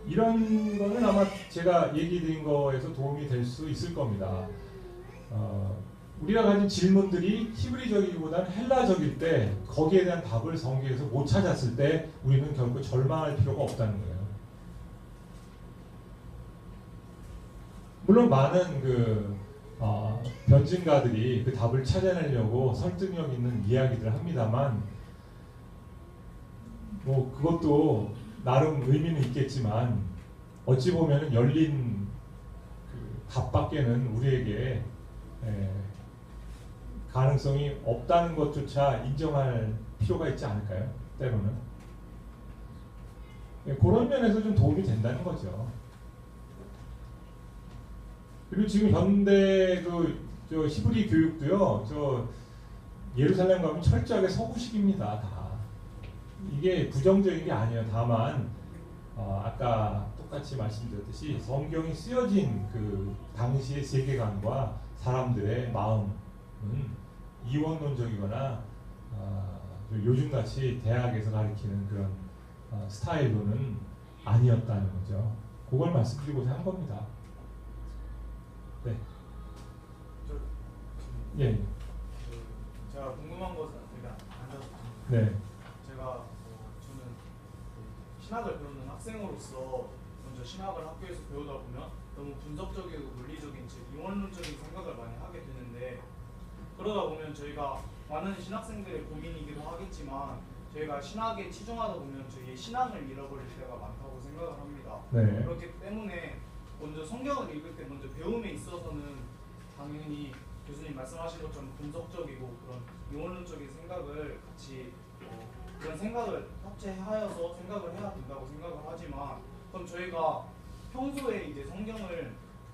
이런 거는 아마 제가 얘기 드린 거에서 도움이 될 수 있을 겁니다. 우리가 가진 질문들이 히브리적이기보다는 헬라적일 때 거기에 대한 답을 성경에서 못 찾았을 때 우리는 결코 절망할 필요가 없다는 거예요. 물론 많은 변증가들이 그 답을 찾아내려고 설득력 있는 이야기들을 합니다만 뭐 그것도 나름 의미는 있겠지만 어찌 보면 열린 그 답밖에는 우리에게 가능성이 없다는 것조차 인정할 필요가 있지 않을까요? 때로는 그런 면에서 좀 도움이 된다는 거죠. 그리고 지금 현대 저 히브리 교육도요, 저 예루살렘 가면 철저하게 서구식입니다. 다 이게 부정적인 게 아니에요. 다만 아까 똑같이 말씀드렸듯이 성경이 쓰여진 그 당시의 세계관과 사람들의 마음은 이원론적이거나 요즘같이 대학에서 가르치는 그런 스타일로는 아니었다는 거죠. 그걸 말씀드리고자 한 겁니다. 네. 예. 제가 궁금한 것은 앉아서 네. 제가 저는 신학을 배우는 학생으로서 먼저 신학을 학교에서 배우다 보면 너무 분석적이고 논리적인 즉 이원론적인 생각을 많이 하게 되는데 그러다 보면 저희가 많은 신학생들의 고민이기도 하겠지만 저희가 신학에 치중하다 보면 저희의 신앙을 잃어버릴 때가 많다고 생각을 합니다. 네. 그렇기 때문에 먼저 성경을 읽을 때 먼저 배움에 있어서는 당연히 교수님 말씀하신 것처럼 분석적이고 그런 이원론적인 생각을 같이 그런 생각을 합체하여서 생각을 해야 된다고 생각을 하지만 그럼 저희가 평소에 이제 성경을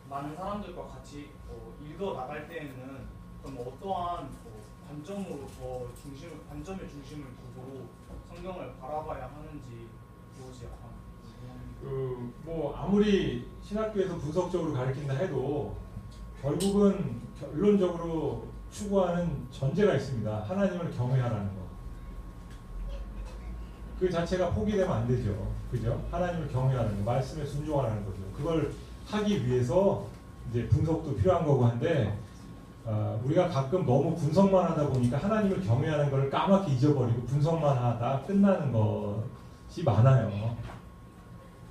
많은 사람들과 같이 읽어 나갈 때에는 그럼 어떠한 관점으로 관점의 중심을 두고 성경을 바라봐야 하는지 그것이 약간 뭐 아무리 신학교에서 분석적으로 가르친다 해도 결국은 결론적으로 추구하는 전제가 있습니다. 하나님을 경외하라는 거. 그 자체가 포기되면 안 되죠. 그죠? 하나님을 경외하는 거, 말씀에 순종하라는 거죠. 그걸 하기 위해서 이제 분석도 필요한 거고 한데 우리가 가끔 너무 분석만 하다 보니까 하나님을 경외하는 걸 까맣게 잊어버리고 분석만 하다 끝나는 것이 많아요.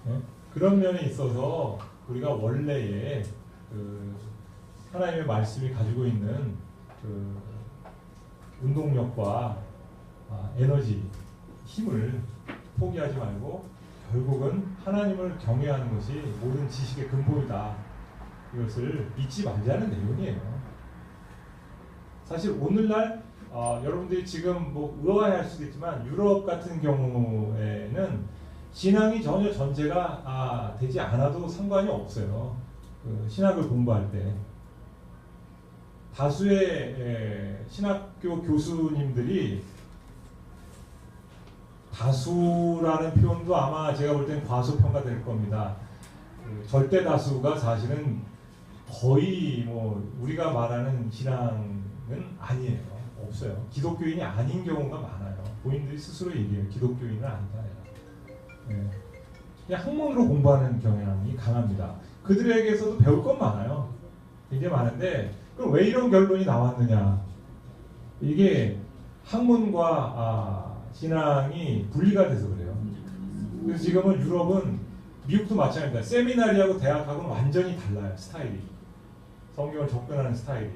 네? 그런 면에 있어서 우리가 원래의 하나님의 말씀이 가지고 있는 운동력과 에너지, 힘을 포기하지 말고 결국은 하나님을 경외하는 것이 모든 지식의 근본이다. 이것을 잊지 말자는 내용이에요. 사실 오늘날 여러분들이 지금 뭐 의아해할 수도 있지만 유럽 같은 경우에는 신앙이 전혀 전제가 되지 않아도 상관이 없어요. 신학을 공부할 때 다수의 신학교 교수님들이 다수라는 표현도 아마 제가 볼 땐 과소평가될 겁니다. 절대 다수가 사실은 거의 뭐 우리가 말하는 신앙은 아니에요. 없어요. 기독교인이 아닌 경우가 많아요. 본인들이 스스로 얘기해요. 기독교인은 아니다. 네. 그냥 학문으로 공부하는 경향이 강합니다. 그들에게서도 배울 건 많아요. 굉장히 많은데 그럼 왜 이런 결론이 나왔느냐? 이게 학문과 신앙이 분리가 돼서 그래요. 그래서 지금은 유럽은 미국도 마찬가지입니다. 세미나리하고 대학하고는 완전히 달라요. 스타일이. 성경을 접근하는 스타일이.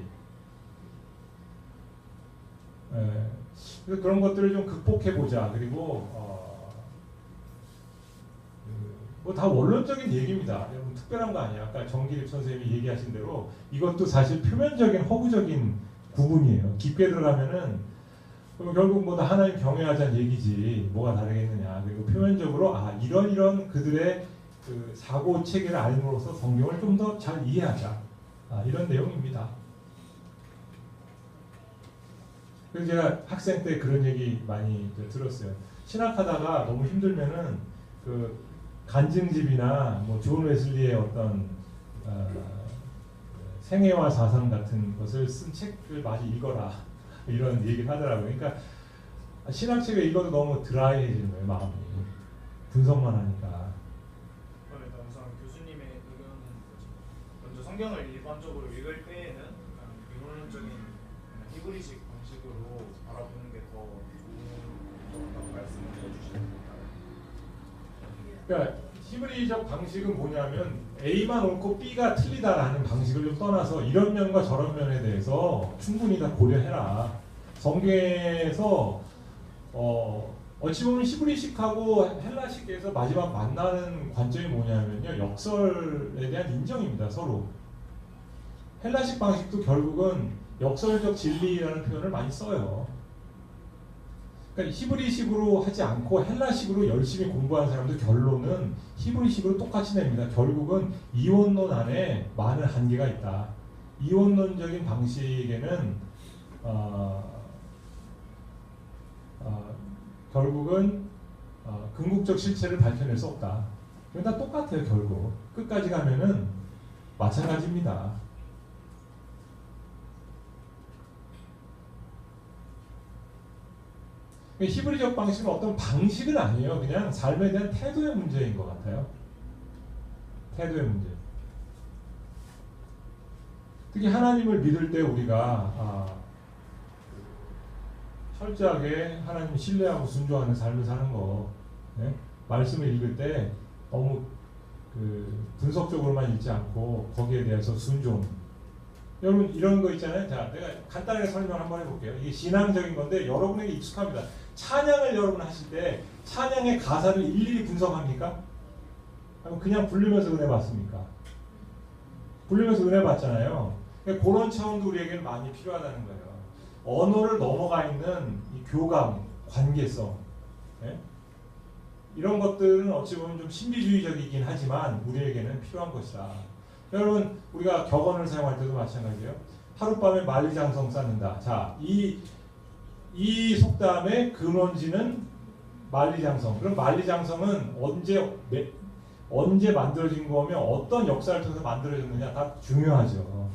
그래서 그런 것들을 좀 극복해보자. 그리고 뭐 다 원론적인 얘기입니다. 여러분 특별한 거 아니에요. 아까 정기립 선생님이 얘기하신 대로 이것도 사실 표면적인 허구적인 구분이에요. 깊게 들어가면은 결국 뭐 다 하나님 경외하자는 얘기지 뭐가 다르겠느냐. 그리고 표면적으로 이런 그들의 그 사고 체계를 알므로써 성경을 좀 더 잘 이해하자. 이런 내용입니다. 그래서 제가 학생 때 그런 얘기 많이 들었어요. 신학하다가 너무 힘들면은 그 간증집이나 뭐 존 웨슬리의 어떤 생애와 사상 같은 것을 쓴 책을 많이 읽어라 이런 얘기를 하더라고요. 그러니까 신학책을 읽어도 너무 드라이해지는 거예요, 마음이. 분석만 하니까. 그러면 우선 교수님의 의견은 뭐죠? 먼저 성경을 일반적으로 읽을 때에는 약간 이론적인 히브리식 방식으로 바라보는 게 더 좋다고 말씀을 해주시는 건가요? 그러니까 히브리적 방식은 뭐냐면 A만 옳고 B가 틀리다라는 방식을 좀 떠나서 이런 면과 저런 면에 대해서 충분히 다 고려해라. 성경에서 어찌 보면 히브리식하고 헬라식에서 마지막 만나는 관점이 뭐냐면요, 역설에 대한 인정입니다. 서로. 헬라식 방식도 결국은 역설적 진리라는 표현을 많이 써요. 그러니까 히브리식으로 하지 않고 헬라식으로 열심히 공부한 사람들 결론은 히브리식으로 똑같이 냅니다. 결국은 이원론 안에 많은 한계가 있다. 이원론적인 방식에는 결국은 궁극적 실체를 밝혀낼 수 없다. 이건 다 똑같아요. 결국 끝까지 가면은 마찬가지입니다. 히브리적 방식은 어떤 방식은 아니에요. 그냥 삶에 대한 태도의 문제인 것 같아요. 태도의 문제. 특히 하나님을 믿을 때 우리가 철저하게 하나님 신뢰하고 순종하는 삶을 사는 거, 네? 말씀을 읽을 때 너무 분석적으로만 읽지 않고 거기에 대해서 순종. 여러분 이런 거 있잖아요. 자, 내가 간단하게 설명 한번 해볼게요. 이게 신앙적인 건데 여러분에게 익숙합니다. 찬양을 여러분 하실 때 찬양의 가사를 일일이 분석합니까? 아니면 그냥 부르면서 은혜 받습니까? 부르면서 은혜 받잖아요. 그러니까 그런 차원도 우리에게는 많이 필요하다는 거예요. 언어를 넘어가 있는 이 교감, 관계성, 예? 이런 것들은 어찌 보면 좀 신비주의적이긴 하지만 우리에게는 필요한 것이다. 여러분 우리가 격언을 사용할 때도 마찬가지예요. 하룻밤에 만리장성 쌓는다. 자, 이 속담의 근원지는 만리장성. 그럼 만리장성은 언제 만들어진 거며 어떤 역사를 통해서 만들어졌느냐 다 중요하죠.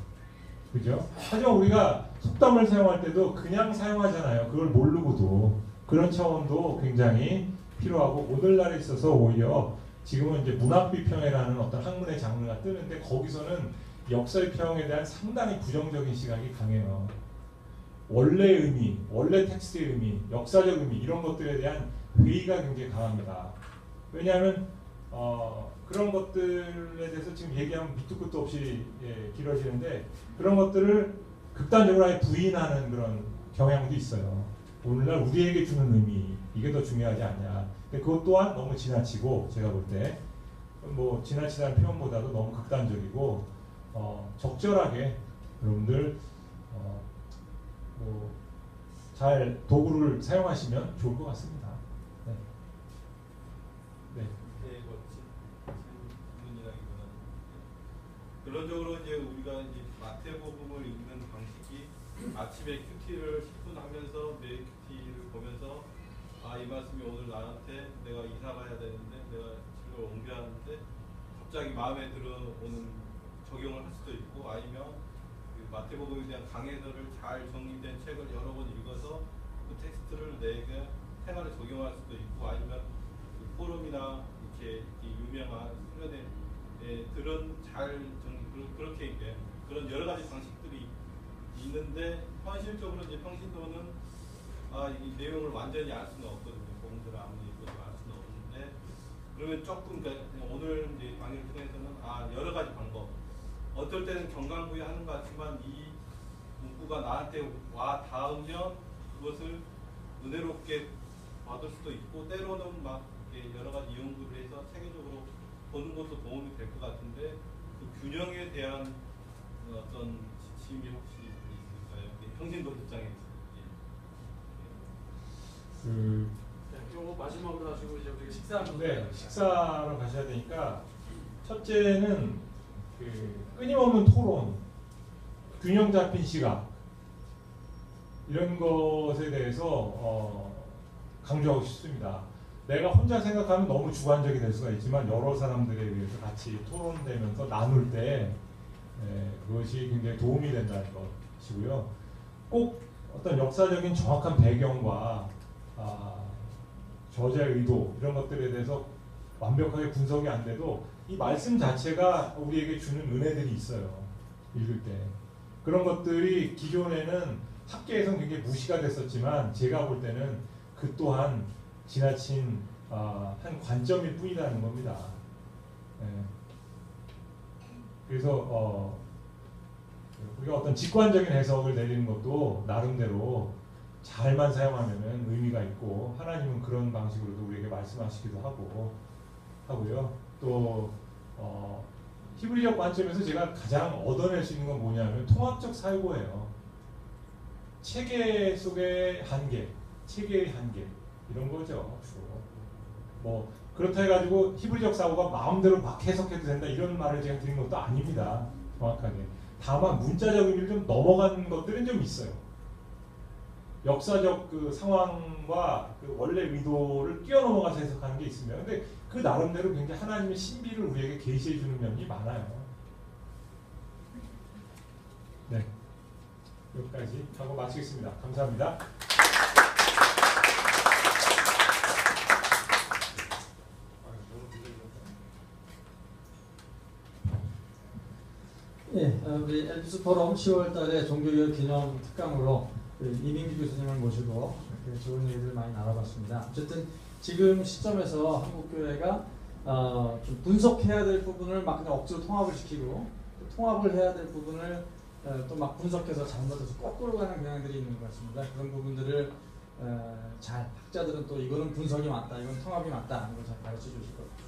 그죠? 하지만 우리가 속담을 사용할 때도 그냥 사용하잖아요. 그걸 모르고도. 그런 차원도 굉장히 필요하고 오늘날에 있어서 오히려 지금은 이제 문학비평회라는 어떤 학문의 장르가 뜨는데 거기서는 역설평에 대한 상당히 부정적인 시각이 강해요. 원래 의미, 원래 텍스트의 의미, 역사적 의미 이런 것들에 대한 회의가 굉장히 강합니다. 왜냐하면 그런 것들에 대해서 지금 얘기하면 밑도 끝도 없이 길어지는데 그런 것들을 극단적으로 아예 부인하는 그런 경향도 있어요. 오늘날 우리에게 주는 의미 이게 더 중요하지 않냐. 근데 그것 또한 너무 지나치고 제가 볼 때 뭐 지나치다는 표현보다도 너무 극단적이고 적절하게 여러분들 뭐 잘 도구를 사용하시면 좋을 것 같습니다. 네. 네. 질문이라기보다는 결론적으로 이제 우리가 이제 마태복음을 읽는 방식이 아침에 큐티를 10분 하면서 매일 큐티를 보면서 이 말씀이 오늘 나한테 내가 이사 가야 되는데 내가 집을 옮겨야 하는데 갑자기 마음에 들어오는 적용을 할 수도 있고 아니면 그 마태복음에 대한 강해설을 잘 정리된 책을 여러 번 읽어서 그 텍스트를 내게 생활에 적용할 수도 있고 아니면 그 포럼이나 이렇게 유명한 수련회 들은 잘 그렇게 이제 그런 여러 가지 방식들이 있는데 현실적으로 이제 평신도는 이 내용을 완전히 알 수는 없거든요. 복음들을 아무리 읽어도 알 수는 없는데 그러면 조금 그냥 오늘 이제 강의를 통해서는 여러 가지 방법. 어떨 때는 경강부에 하는 것 같지만 이 문구가 나한테 와 닿으면 그것을 은혜롭게 받을 수도 있고 때로는 막 여러 가지 이용들을 해서 체계적으로 보는 것도 도움이 될 것 같은데 그 균형에 대한 어떤 지침이 혹시 있을까요? 평신도 입장에서. 요거 마지막으로 하시고 이제 우리가 식사하는 네, 식사로 가셔야 되니까 첫째는 끊임없는 토론, 균형 잡힌 시각 이런 것에 대해서 강조하고 싶습니다. 내가 혼자 생각하면 너무 주관적이 될 수가 있지만 여러 사람들에 의해서 같이 토론되면서 나눌 때 그것이 굉장히 도움이 된다는 것이고요. 꼭 어떤 역사적인 정확한 배경과 저자의 의도 이런 것들에 대해서 완벽하게 분석이 안 돼도 이 말씀 자체가 우리에게 주는 은혜들이 있어요. 읽을 때. 그런 것들이 기존에는 학계에서는 굉장히 무시가 됐었지만 제가 볼 때는 그 또한 지나친 한 관점일 뿐이라는 겁니다. 그래서 우리가 어떤 직관적인 해석을 내리는 것도 나름대로 잘만 사용하면은 의미가 있고 하나님은 그런 방식으로도 우리에게 말씀하시기도 하고요. 또 히브리적 관점에서 제가 가장 얻어낼 수 있는 건 뭐냐면 통합적 사고예요. 체계 속의 한계, 체계의 한계 이런 거죠. 뭐 그렇다 해가지고 히브리적 사고가 마음대로 막 해석해도 된다 이런 말을 제가 드린 것도 아닙니다. 정확하게. 다만 문자적 의미를 좀 넘어간 것들은 좀 있어요. 역사적 그 상황과 그 원래 의도를 뛰어넘어가서 해석하는 게 있으면 근데 그 나름대로 굉장히 하나님의 신비를 우리에게 계시해 주는 면이 많아요. 네, 여기까지 하고 마치겠습니다. 감사합니다. 예, 우리 엘비스 포럼 10월달에 종교개혁 기념 특강으로 이민기 교수님을 모시고 이렇게 좋은 얘기를 많이 나눠봤습니다. 어쨌든 지금 시점에서 한국교회가 좀 분석해야 될 부분을 막 그냥 억지로 통합을 시키고 통합을 해야 될 부분을 또 막 분석해서 잘못해서 거꾸로 가는 경향들이 있는 것 같습니다. 그런 부분들을 잘 학자들은 또 이거는 분석이 맞다, 이건 통합이 맞다 하는 걸 잘 가르쳐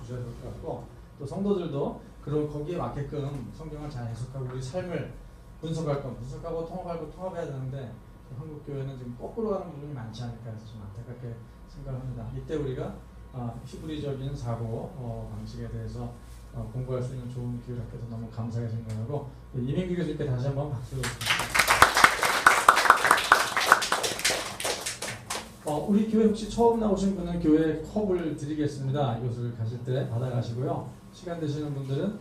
주셔야 될 것 같고 또 성도들도 그런 거기에 맞게끔 성경을 잘 해석하고 우리 삶을 분석할 건 분석하고 통합하고 통합해야 되는데 한국 교회는 지금 거꾸로 가는 부분이 많지 않을까 해서 좀 안타깝게 생각합니다. 이때 우리가 히브리적인 사고 방식에 대해서 공부할 수 있는 좋은 기회를 갖게 돼서 너무 감사하게 생각하고 이민규 교수님께 다시 한번 박수 드립니다. 우리 교회 혹시 처음 나오신 분은 교회 컵을 드리겠습니다. 이것을 가실 때 받아가시고요. 시간 되시는 분들은